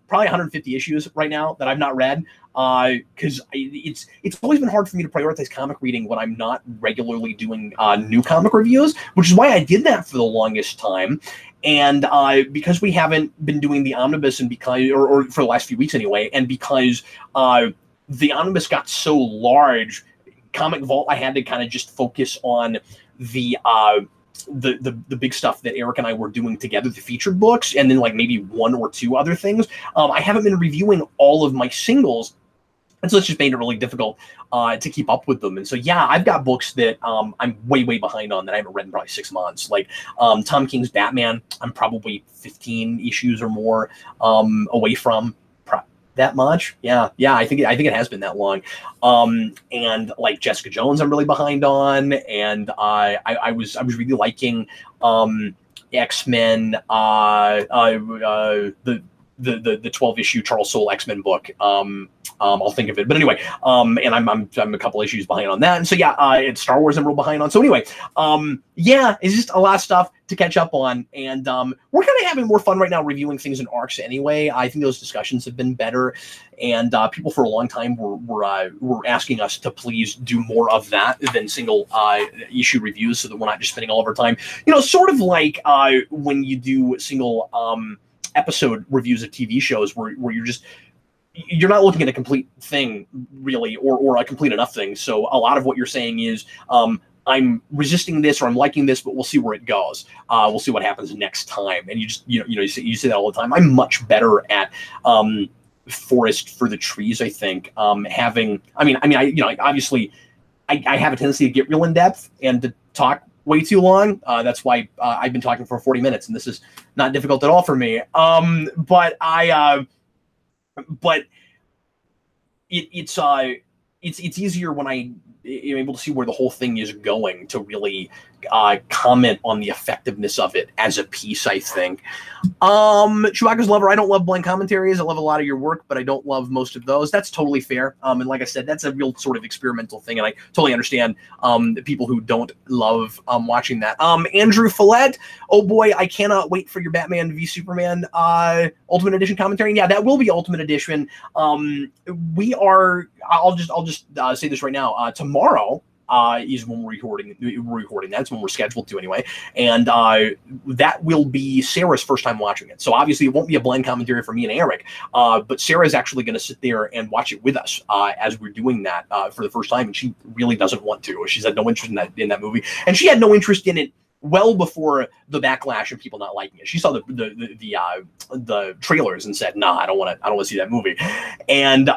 probably 150 issues right now that I've not read, because it's always been hard for me to prioritize comic reading when I'm not regularly doing new comic reviews, which is why I did that for the longest time. And because we haven't been doing the Omnibus, and because, or for the last few weeks anyway, and because the Omnibus got so large, Comic Vault, I had to kind of just focus on the big stuff that Eric and I were doing together, the featured books, and then like maybe one or two other things. I haven't been reviewing all of my singles, and so it's just made it really difficult to keep up with them. And so, yeah, I've got books that I'm way behind on that I haven't read in probably 6 months. Like Tom King's Batman, I'm probably 15 issues or more away from. That much? Yeah. I think it has been that long. And like Jessica Jones, I'm really behind on. And I was really liking X-Men, the 12-issue Charles Soule X-Men book. I'll think of it. But anyway, and I'm a couple issues behind on that. And so, yeah, it's Star Wars I'm real behind on. So anyway, yeah, it's just a lot of stuff to catch up on. And we're kind of having more fun right now reviewing things in arcs anyway. I think those discussions have been better. And people for a long time were asking us to please do more of that than single issue reviews, so that we're not just spending all of our time, you know, sort of like when you do single episode reviews of TV shows where you're not looking at a complete thing really, or a complete enough thing. So a lot of what you're saying is I'm resisting this, or I'm liking this, but we'll see where it goes. We'll see what happens next time. And you say that all the time. I'm much better at forest for the trees, I think. Obviously I have a tendency to get real in depth and to talk way too long. That's why I've been talking for 40 minutes, and this is not difficult at all for me. But it's easier when I am able to see where the whole thing is going to really comment on the effectiveness of it as a piece, I think. Chewbacca's Lover, I don't love blind commentaries. I love a lot of your work, but I don't love most of those. That's totally fair. And like I said, that's a real sort of experimental thing, and I totally understand the people who don't love watching that. Andrew Follett, oh boy, I cannot wait for your Batman v Superman Ultimate Edition commentary. Yeah, that will be Ultimate Edition. I'll just say this right now. Tomorrow, is when we're recording. That's when we're scheduled to anyway. And that will be Sarah's first time watching it. So obviously it won't be a blind commentary for me and Eric, but Sarah's actually going to sit there and watch it with us as we're doing that for the first time. And she really doesn't want to. She's had no interest in that movie. And she had no interest in it well before the backlash of people not liking it. She saw the trailers and said, "Nah, I don't want to see that movie." And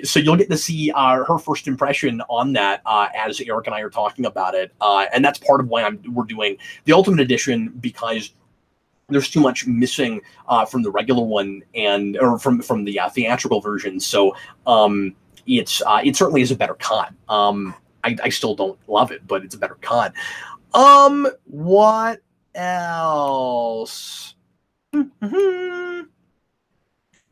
so you'll get to see her first impression on that as Eric and I are talking about it. And that's part of why we're doing the Ultimate Edition, because there's too much missing from the regular one or from the theatrical version. So it certainly is a better cut. I still don't love it, but it's a better cut. What else? So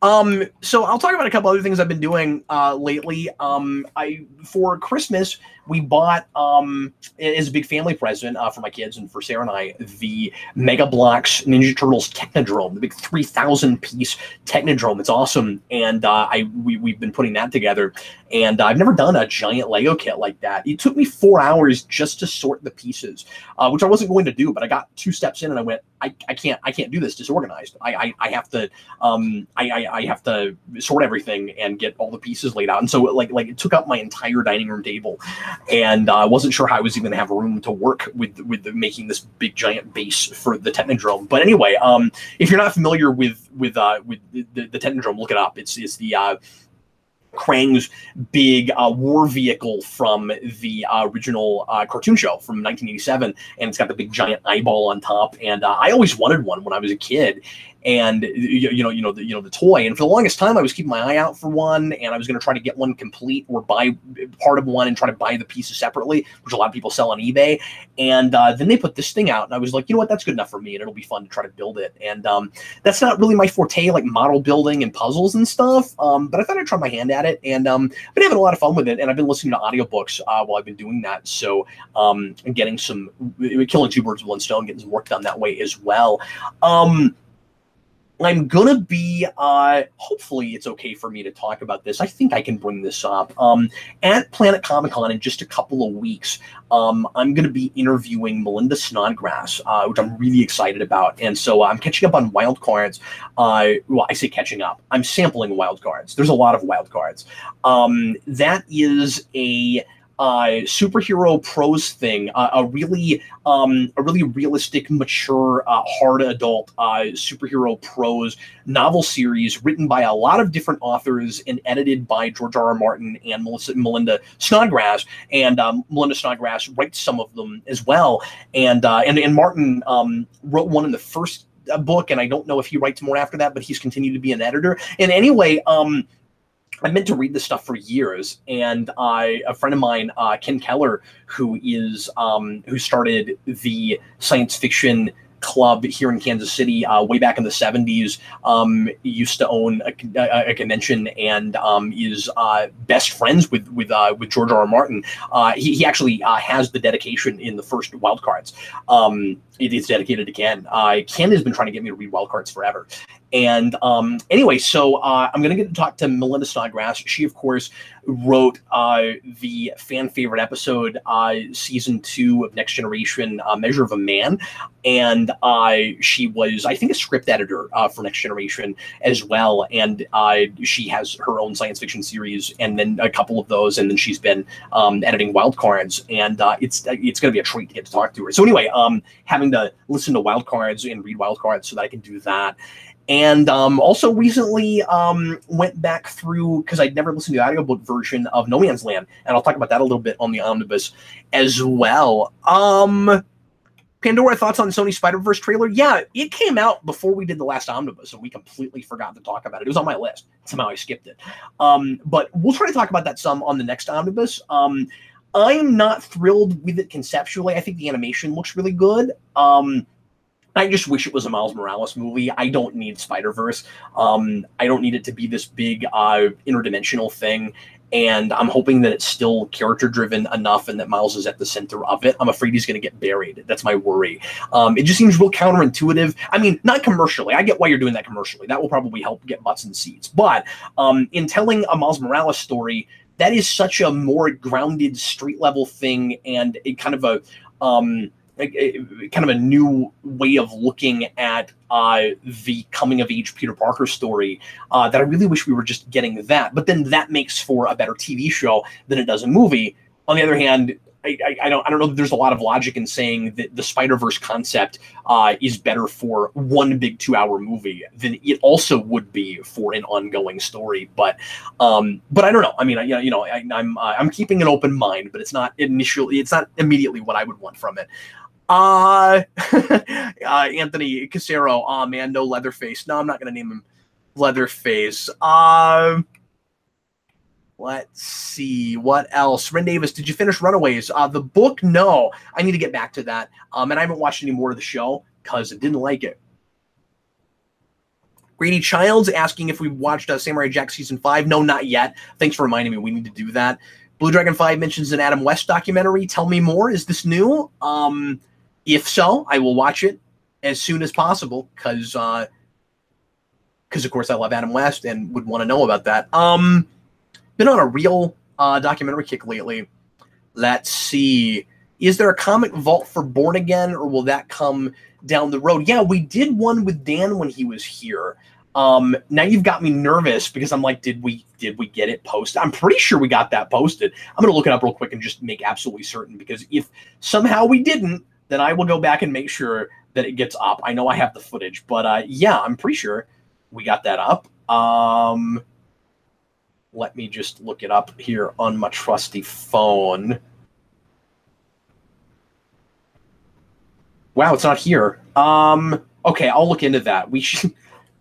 I'll talk about a couple other things I've been doing lately. For Christmas, we bought, as a big family present for my kids and for Sarah and I, the Mega Bloks Ninja Turtles Technodrome, the big 3,000 piece Technodrome. It's awesome, and we've been putting that together. And I've never done a giant Lego kit like that. It took me 4 hours just to sort the pieces, which I wasn't going to do. But I got 2 steps in, and I went, I can't do this disorganized. I have to I have to sort everything and get all the pieces laid out. And so like it took up my entire dining room table, and I wasn't sure how I was even gonna have room to work with making this big giant base for the Technodrome. But anyway, if you're not familiar with the Technodrome, look it up. It's the Krang's big war vehicle from the original cartoon show from 1987, and it's got the big giant eyeball on top. And I always wanted one when I was a kid, and the toy. And for the longest time, I was keeping my eye out for one, and I was going to try to get one complete or buy part of one and try to buy the pieces separately, which a lot of people sell on eBay. And then they put this thing out, and I was like, you know what, that's good enough for me, and it'll be fun to try to build it. And that's not really my forte, like model building and puzzles and stuff. But I thought I'd try my hand at it, and I've been having a lot of fun with it. And I've been listening to audiobooks while I've been doing that. So getting killing 2 birds with 1 stone, getting some work done that way as well. I'm going to be, hopefully it's okay for me to talk about this. I think I can bring this up. At Planet Comic-Con in just a couple of weeks, I'm going to be interviewing Melinda Snodgrass, which I'm really excited about. And so I'm catching up on wildcards. Well, I say catching up. I'm sampling wildcards. There's a lot of wildcards. That is a superhero prose thing, a really realistic, mature, hard adult superhero prose novel series written by a lot of different authors and edited by George R.R. Martin and Melinda Snodgrass. And Melinda Snodgrass writes some of them as well. And Martin wrote one in the first book, and I don't know if he writes more after that, but he's continued to be an editor. And anyway, I meant to read this stuff for years, and a friend of mine, Ken Keller, who started the science fiction club here in Kansas City way back in the 70s, used to own a convention, and is best friends with George R.R. Martin. He actually has the dedication in the first Wildcards. It is dedicated to Ken. Ken has been trying to get me to read Wildcards forever. And anyway, so I'm going to get to talk to Melinda Snodgrass. She, of course, wrote the fan favorite episode, season 2 of Next Generation, Measure of a Man. And she was, I think, a script editor for Next Generation as well. And she has her own science fiction series, and then a couple of those. And then she's been editing Wildcards. And it's going to be a treat to get to talk to her. So anyway, having to listen to Wildcards and read Wildcards so that I can do that. And also recently went back through, because I'd never listened to the audiobook version of No Man's Land, and I'll talk about that a little bit on the Omnibus as well. Pandora, thoughts on the Sony Spider-Verse trailer? Yeah, it came out before we did the last Omnibus, and we completely forgot to talk about it. It was on my list. Somehow I skipped it. But we'll try to talk about that some on the next Omnibus. I'm not thrilled with it conceptually. I think the animation looks really good. I just wish it was a Miles Morales movie. I don't need Spider-Verse. I don't need it to be this big interdimensional thing. And I'm hoping that it's still character-driven enough and that Miles is at the center of it. I'm afraid he's going to get buried. That's my worry. It just seems real counterintuitive. I mean, not commercially. I get why you're doing that commercially. That will probably help get butts in seats. But in telling a Miles Morales story, that is such a more grounded street level thing, and a kind of a kind of a new way of looking at the coming of age Peter Parker story that I really wish we were just getting that. But then that makes for a better TV show than it does a movie. On the other hand, I don't know that there's a lot of logic in saying that the Spider-Verse concept is better for one big 2-hour movie than it also would be for an ongoing story. But I don't know. I mean, I'm keeping an open mind, but it's not immediately what I would want from it. Anthony Casero, oh man, no Leatherface. No, I'm not gonna name him Leatherface. Let's see what else. Ren Davis, did you finish Runaways? The book, no. I need to get back to that. And I haven't watched any more of the show because I didn't like it. Grady Childs asking if we watched Samurai Jack season 5. No, not yet. Thanks for reminding me. We need to do that. Blue Dragon 5 mentions an Adam West documentary. Tell me more. Is this new? If so, I will watch it as soon as possible because of course I love Adam West and would want to know about that. Been on a real documentary kick lately. Let's see. Is there a comic vault for Born Again, or will that come down the road? Yeah, we did one with Dan when he was here. Now you've got me nervous because I'm like, did we get it posted? I'm pretty sure we got that posted. I'm going to look it up real quick and just make absolutely certain, because if somehow we didn't, then I will go back and make sure that it gets up. I know I have the footage, but yeah, I'm pretty sure we got that up. Let me just look it up here on my trusty phone. Wow, it's not here. Okay, I'll look into that. We should.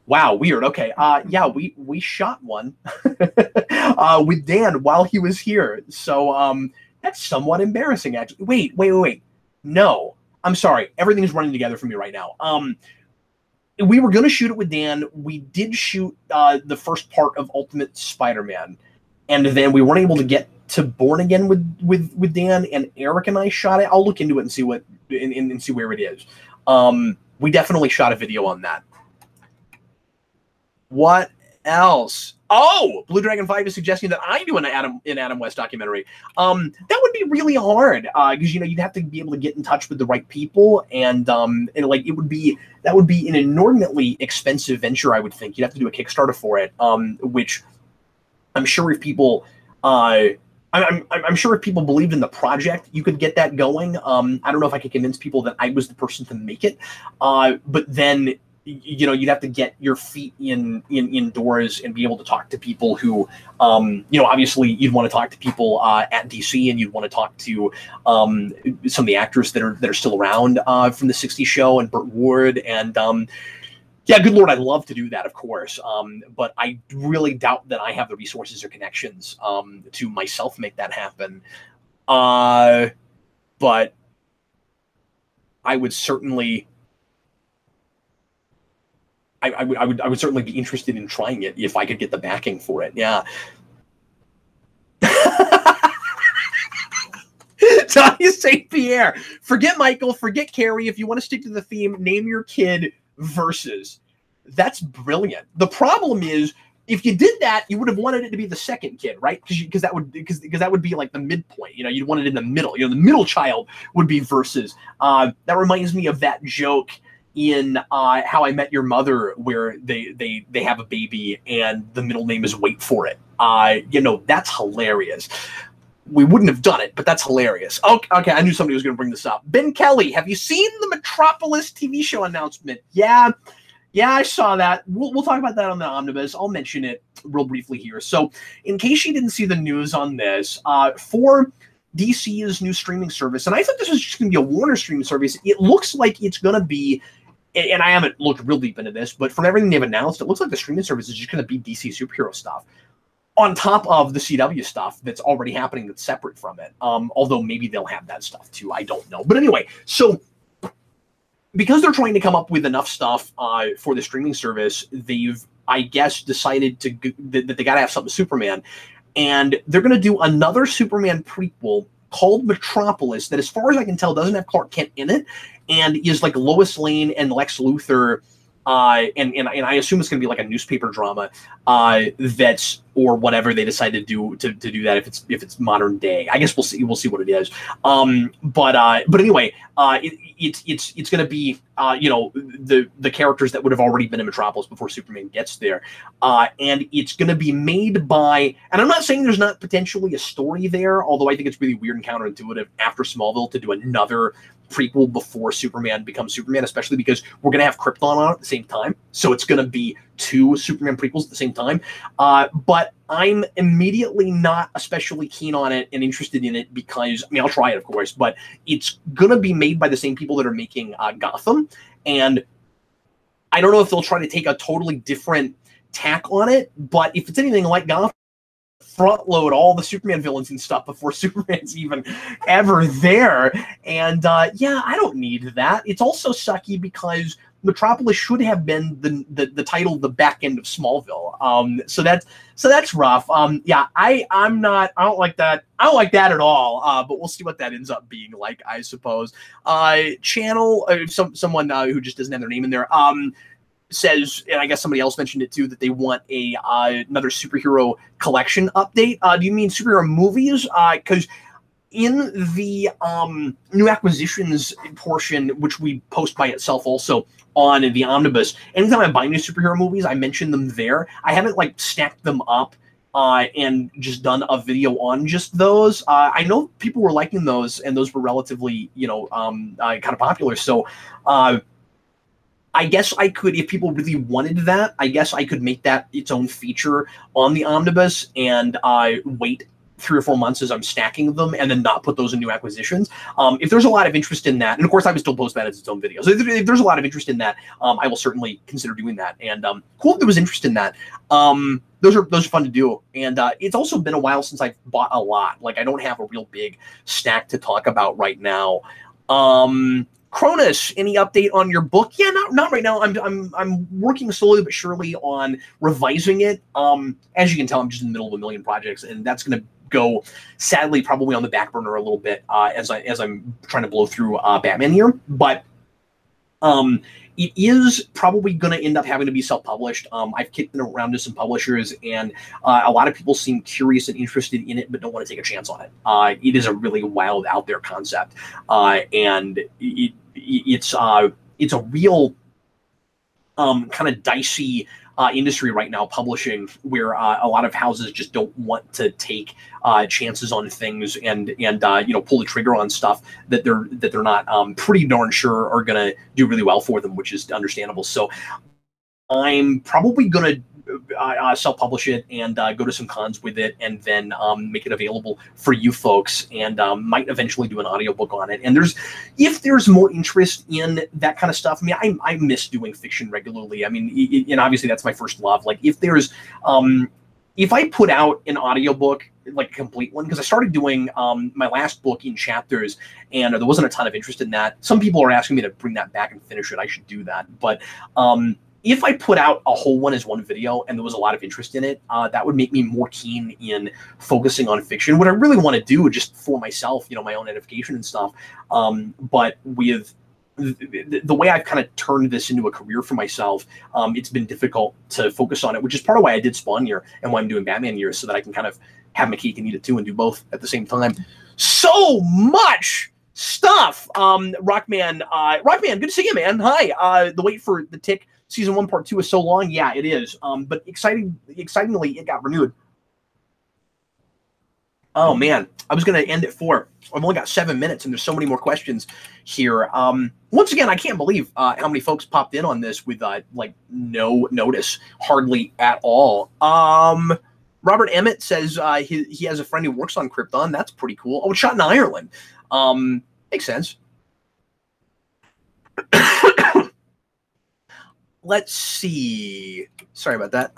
Wow, weird. Okay, yeah, we shot one with Dan while he was here. So that's somewhat embarrassing, actually. Wait. No, I'm sorry. Everything's running together for me right now. We were going to shoot it with Dan. We did shoot the first part of Ultimate Spider-Man, and then we weren't able to get to Born Again with Dan, and Eric and I shot it. I'll look into it and see and see where it is. We definitely shot a video on that. What else? Oh, Blue Dragon 5 is suggesting that I do an Adam West documentary. That would be really hard because you'd have to be able to get in touch with the right people, and like that would be an inordinately expensive venture. I would think you'd have to do a Kickstarter for it, which I'm sure if people I'm sure if people believed in the project, you could get that going. I don't know if I could convince people that I was the person to make it, but then you'd have to get your feet indoors and be able to talk to people who, obviously you'd want to talk to people at DC, and you'd want to talk to some of the actors that are still around from the '60s show, and Burt Ward, and yeah, good Lord, I'd love to do that, of course, but I really doubt that I have the resources or connections to myself make that happen. But I would certainly. I would certainly be interested in trying it if I could get the backing for it. Yeah. Tanya St. Pierre. Forget Michael. Forget Carrie. If you want to stick to the theme, name your kid Versus. That's brilliant. The problem is, if you did that, you would have wanted it to be the second kid, right? Because that would be like the midpoint. You'd want it in the middle. The middle child would be Versus. That reminds me of that joke in How I Met Your Mother, where they have a baby and the middle name is Wait For It. That's hilarious. We wouldn't have done it, but that's hilarious. Okay, I knew somebody was going to bring this up. Ben Kelly, have you seen the Metropolis TV show announcement? Yeah, I saw that. We'll talk about that on the Omnibus. I'll mention it real briefly here. So, in case you didn't see the news on this, for DC's new streaming service, and I thought this was just going to be a Warner streaming service, it looks like it's going to be, and I haven't looked real deep into this, but from everything they've announced, it looks like the streaming service is just going to be DC superhero stuff on top of the CW stuff that's already happening that's separate from it. Although maybe they'll have that stuff too. I don't know. But anyway, so because they're trying to come up with enough stuff for the streaming service, they've, I guess, decided that they got to have something Superman. And they're going to do another Superman prequel called Metropolis that, as far as I can tell, doesn't have Clark Kent in it, and is like Lois Lane and Lex Luthor, and I assume it's going to be like a newspaper drama that's or whatever they decide to do to do that if it's modern day. I guess we'll see what it is. But anyway, it's going to be the characters that would have already been in Metropolis before Superman gets there, and it's going to be made by. And I'm not saying there's not potentially a story there, although I think it's really weird and counterintuitive after Smallville to do another prequel before Superman becomes Superman, especially because we're going to have Krypton on at the same time. So it's going to be 2 Superman prequels at the same time. But I'm immediately not especially keen on it and interested in it because, I mean, I'll try it, of course, but it's going to be made by the same people that are making Gotham. And I don't know if they'll try to take a totally different tack on it, but if it's anything like Gotham, front load all the Superman villains and stuff before Superman's even ever there. And yeah, I don't need that. It's also sucky because Metropolis should have been the title, the back end of Smallville. So that's rough. Yeah, I don't like that. I don't like that at all. But we'll see what that ends up being like, I suppose. Channel, someone who just doesn't have their name in there, says, and I guess somebody else mentioned it too, that they want another superhero collection update. Do you mean superhero movies? Because in the new acquisitions portion, which we post by itself also on the Omnibus, anytime I buy new superhero movies, I mention them there. I haven't like stacked them up and just done a video on just those. I know people were liking those, and those were relatively, kind of popular. So I guess I could, if people really wanted that, I guess I could make that its own feature on the Omnibus and wait 3 or 4 months as I'm stacking them and then not put those in new acquisitions. If there's a lot of interest in that, and of course I would still post that as its own video. So if there's a lot of interest in that, I will certainly consider doing that. And cool if there was interest in that. Those are fun to do. And it's also been a while since I've bought a lot. Like I don't have a real big stack to talk about right now. Cronus, any update on your book? Yeah, not right now. I'm working slowly but surely on revising it. As you can tell, I'm just in the middle of a million projects, and that's going to go, sadly, probably on the back burner a little bit as I'm trying to blow through Batman here. But it is probably going to end up having to be self-published. I've kicked it around to some publishers, and a lot of people seem curious and interested in it, but don't want to take a chance on it. It is a really wild, out there concept, and it's a real kind of dicey industry right now, publishing, where a lot of houses just don't want to take chances on things and pull the trigger on stuff that they're not pretty darn sure are going to do really well for them, which is understandable. So I'm probably going to self-publish it and go to some cons with it, and then make it available for you folks, and might eventually do an audiobook on it. And if there's more interest in that kind of stuff, I mean, I miss doing fiction regularly. I mean, and obviously that's my first love. Like if there's if I put out an audiobook, like a complete one, because I started doing my last book in chapters, and there wasn't a ton of interest in that. Some people are asking me to bring that back and finish it. I should do that. But if I put out a whole one as one video and there was a lot of interest in it, that would make me more keen in focusing on fiction. What I really want to do, just for myself, my own edification and stuff. But with the way I've kind of turned this into a career for myself, it's been difficult to focus on it, which is part of why I did Spawn Year and why I'm doing Batman Year, so that I can kind of have my cake and eat it too and do both at the same time. So much stuff. Rockman, good to see you, man. Hi. The wait for The Tick Season 1 Part 2 is so long. Yeah, it is. But excitingly, it got renewed. Oh, man. I was going to end at 4. I've only got 7 minutes, and there's so many more questions here. Once again, I can't believe how many folks popped in on this with, no notice, hardly at all. Robert Emmett says he has a friend who works on Krypton. That's pretty cool. Oh, it's shot in Ireland. Makes sense. Let's see. Sorry about that.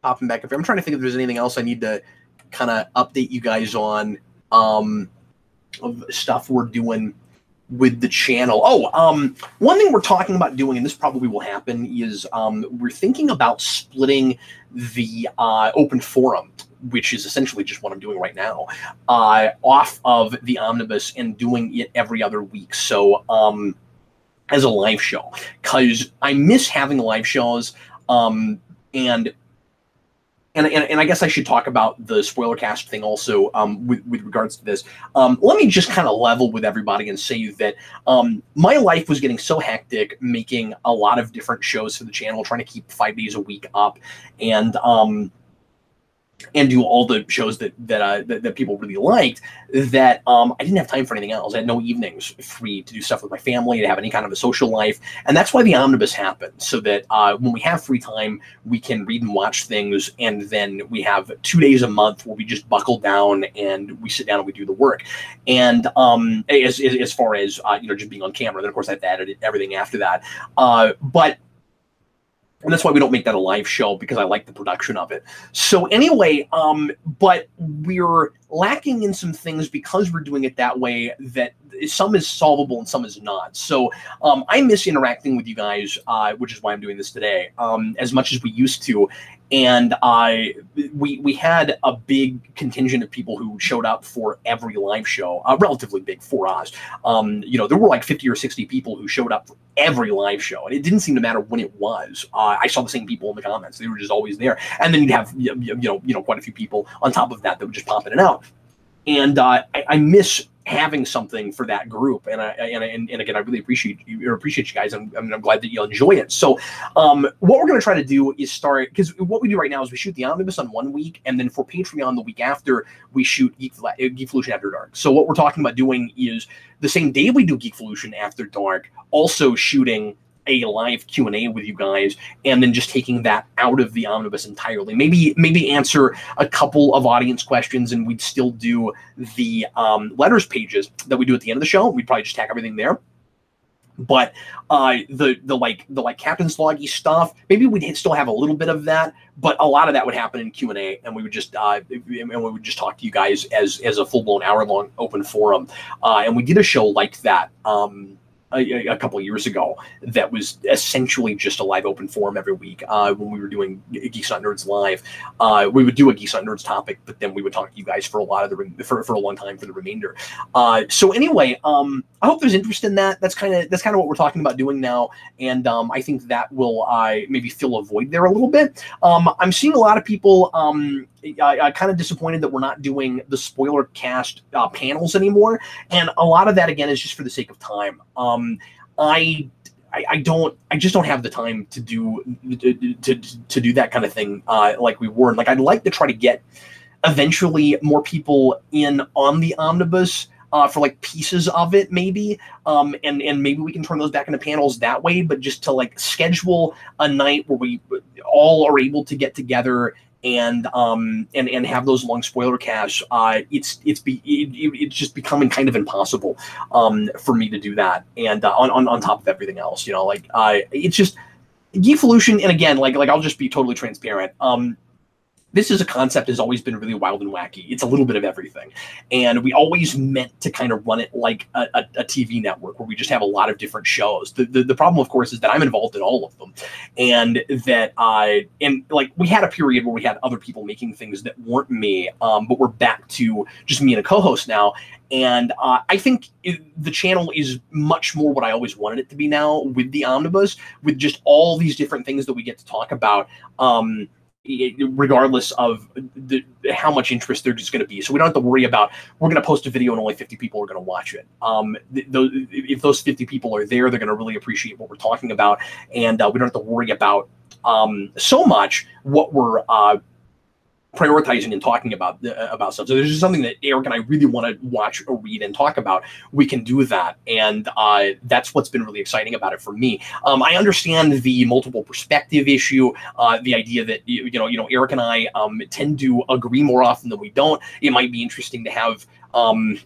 Popping back up here. I'm trying to think if there's anything else I need to kind of update you guys on of stuff we're doing with the channel. Oh, one thing we're talking about doing, and this probably will happen, is we're thinking about splitting the open forum, which is essentially just what I'm doing right now, off of the Omnibus and doing it every other week. So as a live show, because I miss having live shows. And I guess I should talk about the spoiler cast thing also with regards to this. Let me just kind of level with everybody and say that my life was getting so hectic making a lot of different shows for the channel, trying to keep 5 days a week up, and do all the shows that people really liked, that I didn't have time for anything else. I had no evenings free to do stuff with my family, to have any kind of a social life. And that's why the Omnibus happened, so that when we have free time, we can read and watch things. And then we have 2 days a month where we just buckle down and we sit down and we do the work. And as far as, just being on camera, then of course I have to edit everything after that. And that's why we don't make that a live show, because I like the production of it. So anyway, but we're lacking in some things because we're doing it that way, that some is solvable and some is not. So I miss interacting with you guys, which is why I'm doing this today, as much as we used to. And we had a big contingent of people who showed up for every live show, relatively big for us. There were like 50 or 60 people who showed up for every live show, and it didn't seem to matter when it was. I saw the same people in the comments; they were just always there. And then you'd have quite a few people on top of that would just pop in and out. And I miss having something for that group, and again, I really appreciate you guys, and I'm glad that you'll enjoy it. So what we're going to try to do is start, because what we do right now is we shoot the Omnibus on 1 week, and then for Patreon the week after, we shoot Geekvolution After Dark. So what we're talking about doing is the same day we do Geekvolution After Dark, also shooting a live Q&A with you guys, and then just taking that out of the Omnibus entirely. Maybe answer a couple of audience questions, and we'd still do the letters pages that we do at the end of the show. We'd probably just tack everything there. But the Captain's Loggy stuff, maybe we'd still have a little bit of that, but a lot of that would happen in Q&A, and we would just talk to you guys as a full-blown hour-long open forum. And we did a show like that a couple of years ago that was essentially just a live open forum every week. When we were doing Geeks Not Nerds Live, we would do a Geeks Not Nerds topic, but then we would talk to you guys for a long time for the remainder. So anyway, I hope there's interest in that. That's kind of what we're talking about doing now, and I think that will maybe fill a void there a little bit. I'm seeing a lot of people kind of disappointed that we're not doing the spoiler cast panels anymore, and a lot of that again is just for the sake of time. I just don't have the time to do that kind of thing like we were. And like, I'd like to try to get eventually more people in on the Omnibus for like pieces of it, maybe, and maybe we can turn those back into panels that way. But just to like schedule a night where we all are able to get together and have those long spoiler casts, it's just becoming kind of impossible for me to do that. And on top of everything else, it's just Geekvolution. And again, like I'll just be totally transparent. This as a concept has always been really wild and wacky. It's a little bit of everything. And we always meant to kind of run it like a TV network where we just have a lot of different shows. The problem, of course, is that I'm involved in all of them. And that we had a period where we had other people making things that weren't me, but we're back to just me and a co-host now. And I think the channel is much more what I always wanted it to be now, with the Omnibus, with just all these different things that we get to talk about, regardless of how much interest there's just going to be. So we don't have to worry about, we're going to post a video and only 50 people are going to watch it. If those 50 people are there, they're going to really appreciate what we're talking about. And we don't have to worry about so much what we're prioritizing and talking about stuff. So there's just something that Eric and I really want to watch or read and talk about. We can do that, and that's what's been really exciting about it for me. I understand the multiple perspective issue, the idea that Eric and I tend to agree more often than we don't. It might be interesting to have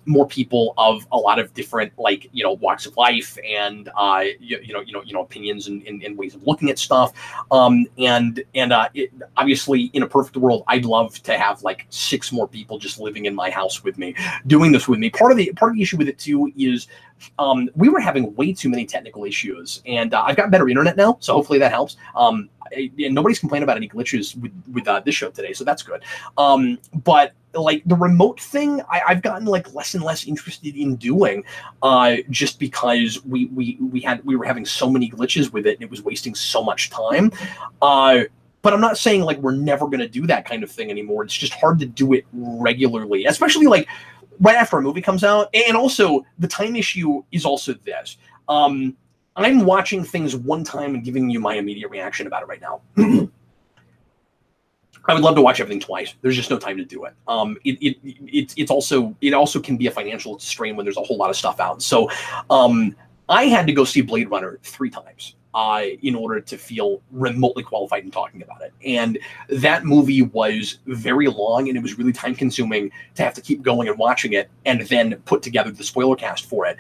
more people of a lot of different walks of life and opinions and ways of looking at stuff. Obviously, in a perfect world, I'd love to have like 6 more people just living in my house with me, doing this with me. Part of the issue with it too is we were having way too many technical issues, and I've got better internet now, so hopefully that helps. and nobody's complaining about any glitches with this show today, so that's good. But like the remote thing, I've gotten like less and less interested in doing, just because we were having so many glitches with it, and it was wasting so much time. But I'm not saying like we're never going to do that kind of thing anymore. It's just hard to do it regularly, especially like right after a movie comes out. And also the time issue is also this. I'm watching things one time and giving you my immediate reaction about it right now. I would love to watch everything twice. There's just no time to do it. It also can be a financial strain when there's a whole lot of stuff out. So I had to go see Blade Runner 3 times. In order to feel remotely qualified in talking about it. And that movie was very long, and it was really time consuming to have to keep going and watching it and then put together the spoiler cast for it.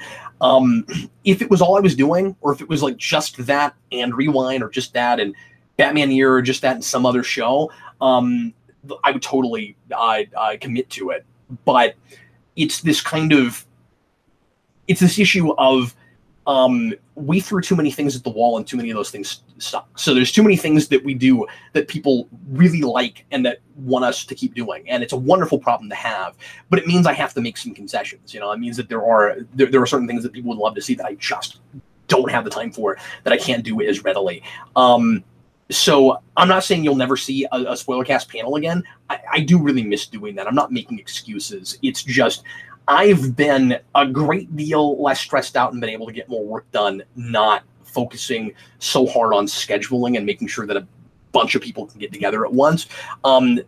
If it was all I was doing, or if it was like just that and Rewind, or just that and Batman Year, or just that and some other show, I would totally commit to it. But it's this issue of, we threw too many things at the wall and too many of those things stuck. So there's too many things that we do that people really like and that want us to keep doing. And it's a wonderful problem to have, but it means I have to make some concessions. You know, it means that there are certain things that people would love to see that I just don't have the time for, that I can't do as readily. So I'm not saying you'll never see a spoilercast panel again. I do really miss doing that. I'm not making excuses. It's just, I've been a great deal less stressed out and been able to get more work done, not focusing so hard on scheduling and making sure that a bunch of people can get together at once.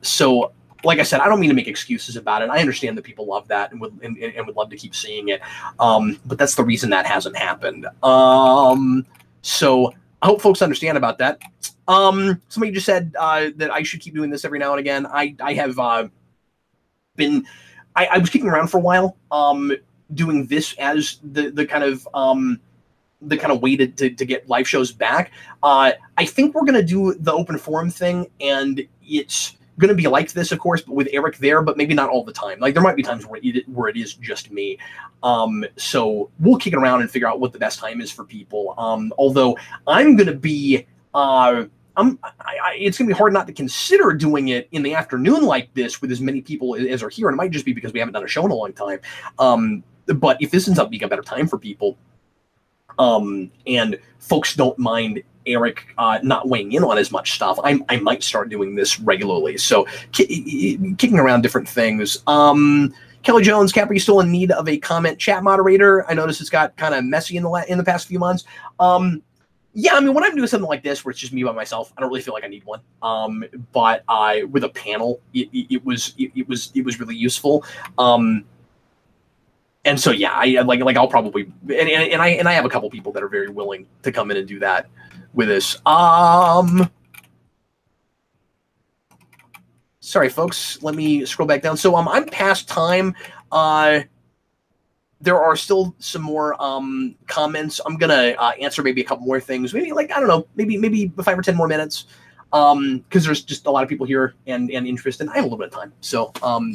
So like I said, I don't mean to make excuses about it. I understand that people love that and would love to keep seeing it. But that's the reason that hasn't happened. So I hope folks understand about that. Somebody just said that I should keep doing this every now and again. I have been... I was kicking around for a while, doing this as the kind of way to get live shows back. I think we're gonna do the open forum thing, and it's gonna be like this, of course, but with Eric there, but maybe not all the time. Like there might be times where it is just me. So we'll kick it around and figure out what the best time is for people. Although I'm gonna be it's going to be hard not to consider doing it in the afternoon like this with as many people as are here. And it might just be because we haven't done a show in a long time. But if this ends up being a better time for people, and folks don't mind Eric not weighing in on as much stuff, I might start doing this regularly. So kicking around different things. Kelly Jones, Cap, are you still in need of a comment chat moderator? I noticed it's got kind of messy in the past few months. Yeah, I mean, when I'm doing something like this where it's just me by myself, I don't really feel like I need one. But with a panel, it was really useful. And so yeah, I'll probably and I have a couple people that are very willing to come in and do that with us. Sorry, folks. Let me scroll back down. So I'm past time. There are still some more comments. I'm gonna answer maybe a couple more things. Maybe like, I don't know, maybe 5 or 10 more minutes. Because there's just a lot of people here and interest, and I have a little bit of time. So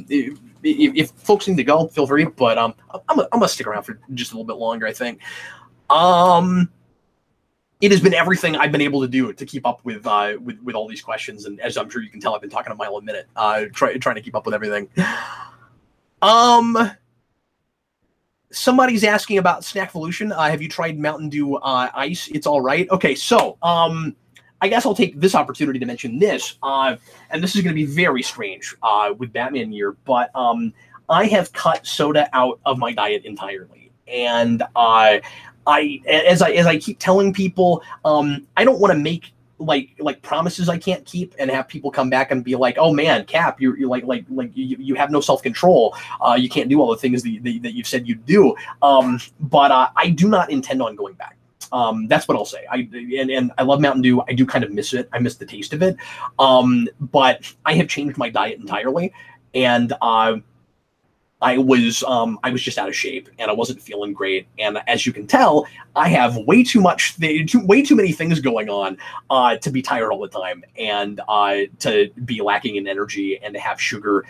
if folks need to go, feel free. But I'm gonna stick around for just a little bit longer, I think. It has been everything I've been able to do to keep up with all these questions, and as I'm sure you can tell, I've been talking a mile a minute, trying to keep up with everything. Somebody's asking about Snackvolution. Have you tried Mountain Dew Ice? It's all right. Okay, so I guess I'll take this opportunity to mention this, and this is going to be very strange with Batman Year, but I have cut soda out of my diet entirely, and as I keep telling people, I don't want to make like promises I can't keep and have people come back and be like, oh man, Cap, you're you have no self-control. You can't do all the things that you've said you'd do. But I do not intend on going back. That's what I'll say. And I love Mountain Dew. I do kind of miss it. I miss the taste of it. But I have changed my diet entirely. And I was just out of shape and I wasn't feeling great. And as you can tell, I have way too many things going on to be tired all the time and to be lacking in energy and to have sugar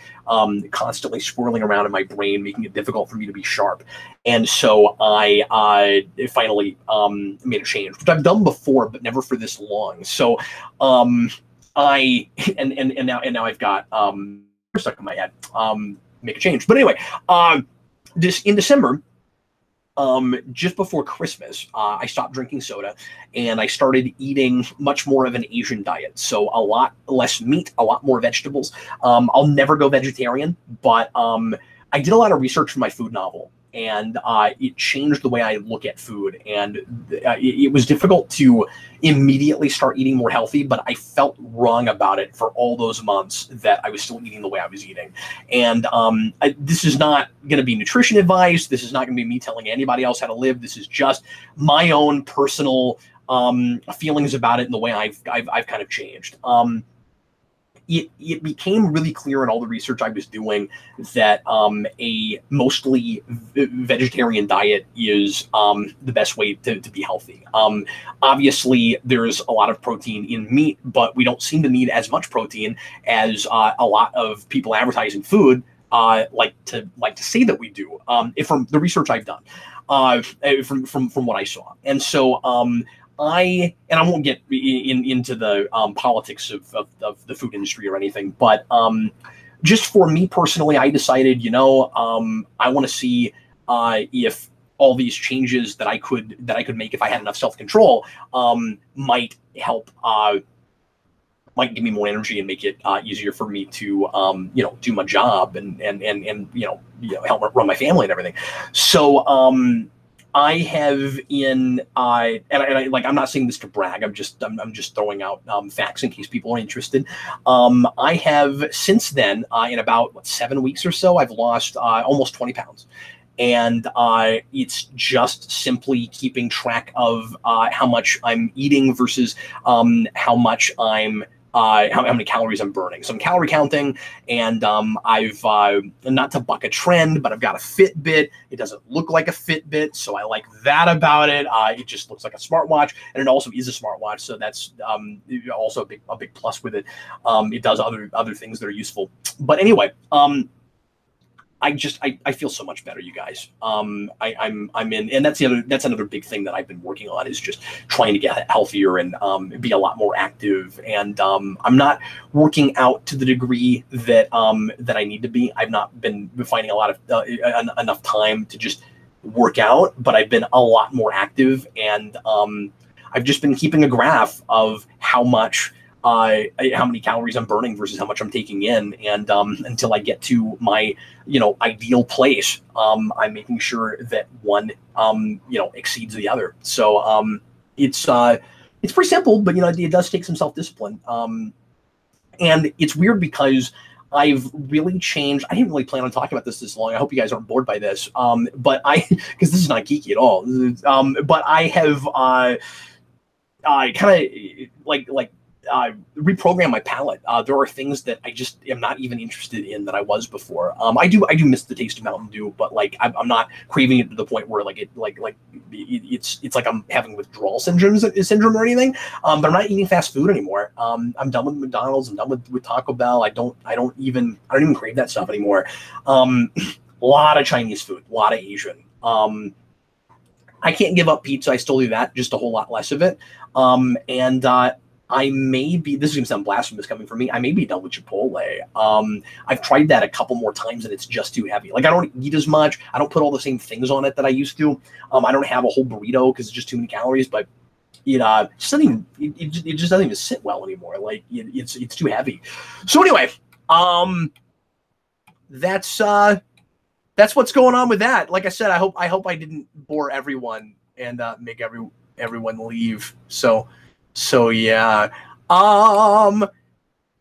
constantly swirling around in my brain, making it difficult for me to be sharp. And so I finally made a change, which I've done before, but never for this long. So now I've got stuck in my head. Make a change. But anyway, this in December, just before Christmas, I stopped drinking soda and I started eating much more of an Asian diet. So a lot less meat, a lot more vegetables. I'll never go vegetarian, but I did a lot of research for my food novel, and it changed the way I look at food. And it was difficult to immediately start eating more healthy, but I felt wrong about it for all those months that I was still eating the way I was eating. And this is not going to be nutrition advice. This is not going to be me telling anybody else how to live. This is just my own personal feelings about it and the way I've kind of changed. It became really clear in all the research I was doing that a mostly vegetarian diet is the best way to be healthy. Obviously, there's a lot of protein in meat, but we don't seem to need as much protein as a lot of people advertising food like to say that we do. From the research I've done, from what I saw, and so. I won't get into the politics of the food industry or anything, but just for me personally, I decided, I want to see if all these changes that I could make if I had enough self-control might help, might give me more energy and make it easier for me to do my job and help run my family and everything. So I have and I'm not saying this to brag. I'm just throwing out facts in case people are interested. I have since then, in about 7 weeks or so, I've lost almost 20 pounds. And it's just simply keeping track of how much I'm eating versus how much I'm how many calories I'm burning. So I'm calorie counting, and I've not to buck a trend, but I've got a Fitbit. It doesn't look like a Fitbit, so I like that about it. It just looks like a smartwatch, and it also is a smartwatch, so that's also a big plus with it. It does other things that are useful. But anyway, I feel so much better, you guys. I'm in, and that's another big thing that I've been working on, is just trying to get healthier and be a lot more active. And I'm not working out to the degree that I need to be. I've not been finding a lot of enough time to just work out, but I've been a lot more active, and I've just been keeping a graph of how many calories I'm burning versus how much I'm taking in, and until I get to my ideal place, I'm making sure that one exceeds the other. So it's pretty simple, but it does take some self-discipline. And it's weird because I've really changed. I didn't really plan on talking about this long. I hope you guys aren't bored by this. But because this is not geeky at all. But I have kind of reprogram my palate. There are things that I just am not even interested in that I was before. I do miss the taste of Mountain Dew, but I'm not craving it to the point where it's like I'm having withdrawal syndrome or anything. But I'm not eating fast food anymore. I'm done with McDonald's. I'm done with Taco Bell. I don't even crave that stuff anymore. A lot of Chinese food, a lot of Asian. I can't give up pizza. I still do that, just a whole lot less of it. I may be, this is going to sound blasphemous coming from me, I may be done with Chipotle. I've tried that a couple more times and it's just too heavy. I don't eat as much. I don't put all the same things on it that I used to. I don't have a whole burrito because it's just too many calories, but it just doesn't even sit well anymore. It's too heavy. So anyway, that's what's going on with that. Like I said, I hope I didn't bore everyone and make everyone leave. So yeah.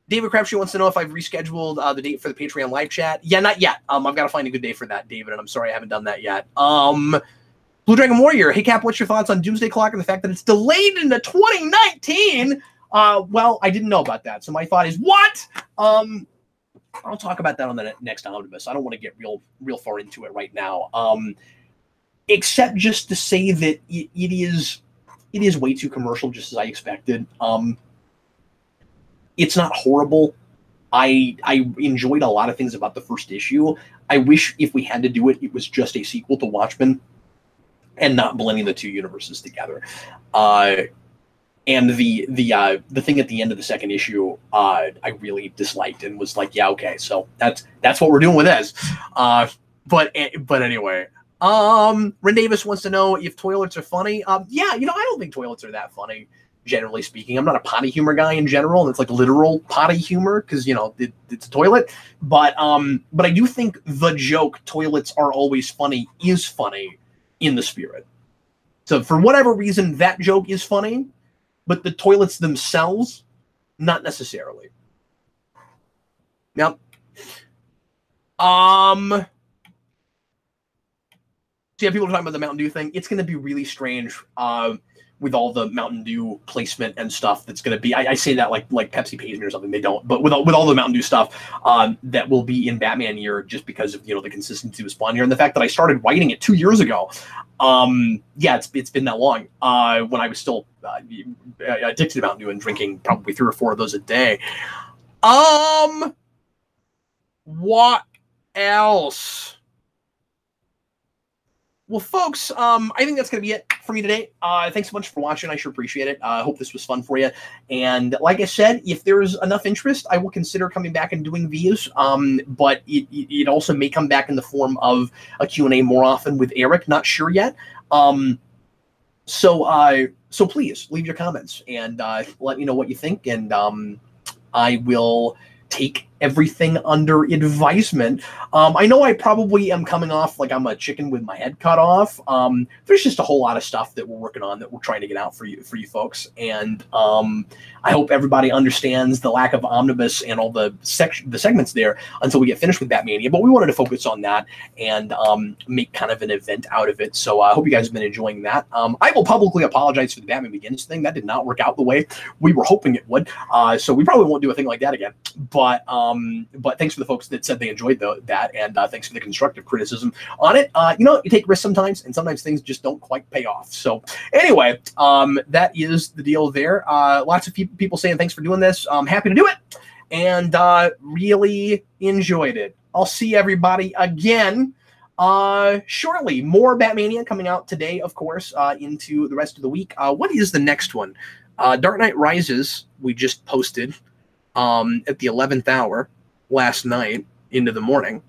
David Crabtree wants to know if I've rescheduled the date for the Patreon live chat. Yeah, not yet. I've got to find a good day for that, David, and I'm sorry I haven't done that yet. Blue Dragon Warrior, hey Cap, what's your thoughts on Doomsday Clock and the fact that it's delayed into 2019? Well, I didn't know about that, so my thought is what? I'll talk about that on the next Omnibus. I don't want to get real far into it right now. Except just to say that it is way too commercial, just as I expected. It's not horrible. I enjoyed a lot of things about the first issue. I wish if we had to do it, it was just a sequel to Watchmen and not blending the two universes together. And the thing at the end of the second issue, I really disliked and was like, yeah, okay, so that's what we're doing with this. But anyway, Ren Davis wants to know if toilets are funny. Yeah, I don't think toilets are that funny, generally speaking. I'm not a potty humor guy in general, and it's like literal potty humor because it's a toilet. But I do think the joke "toilets are always funny" is funny in the spirit. So for whatever reason, that joke is funny. But the toilets themselves, not necessarily. Yep. So yeah, people are talking about the Mountain Dew thing. It's going to be really strange with all the Mountain Dew placement and stuff. That's going to be. I say that like Pepsi pays me or something. They don't. But with all the Mountain Dew stuff that will be in Batman year, just because of the consistency of Spawn year and the fact that I started writing it 2 years ago. Yeah, it's been that long. When I was still addicted to Mountain Dew and drinking probably 3 or 4 of those a day. What else? Well, folks, I think that's going to be it for me today. Thanks so much for watching. I sure appreciate it. I hope this was fun for you. And like I said, if there's enough interest, I will consider coming back and doing these. But it also may come back in the form of a Q&A more often with Eric. Not sure yet. So please leave your comments and let me know what you think. And I will take everything under advisement. I know I probably am coming off like I'm a chicken with my head cut off. There's just a whole lot of stuff that we're working on that we're trying to get out for you folks. And I hope everybody understands the lack of Omnibus and all the segments there until we get finished with Batmania. But we wanted to focus on that and make kind of an event out of it. So I hope you guys have been enjoying that. I will publicly apologize for the Batman Begins thing. That did not work out the way we were hoping it would. So we probably won't do a thing like that again. But thanks for the folks that said they enjoyed that, and thanks for the constructive criticism on it. You take risks sometimes, and sometimes things just don't quite pay off. So anyway, that is the deal there. Lots of people saying thanks for doing this. I'm happy to do it, and really enjoyed it. I'll see everybody again shortly. More Batmania coming out today, of course, into the rest of the week. What is the next one? Dark Knight Rises, we just posted at the 11th hour last night into the morning.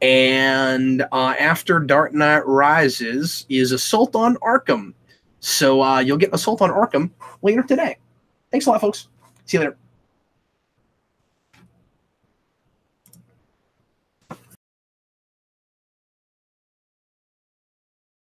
And after Dark Knight Rises is Assault on Arkham. So you'll get Assault on Arkham later today. Thanks a lot, folks. See you later.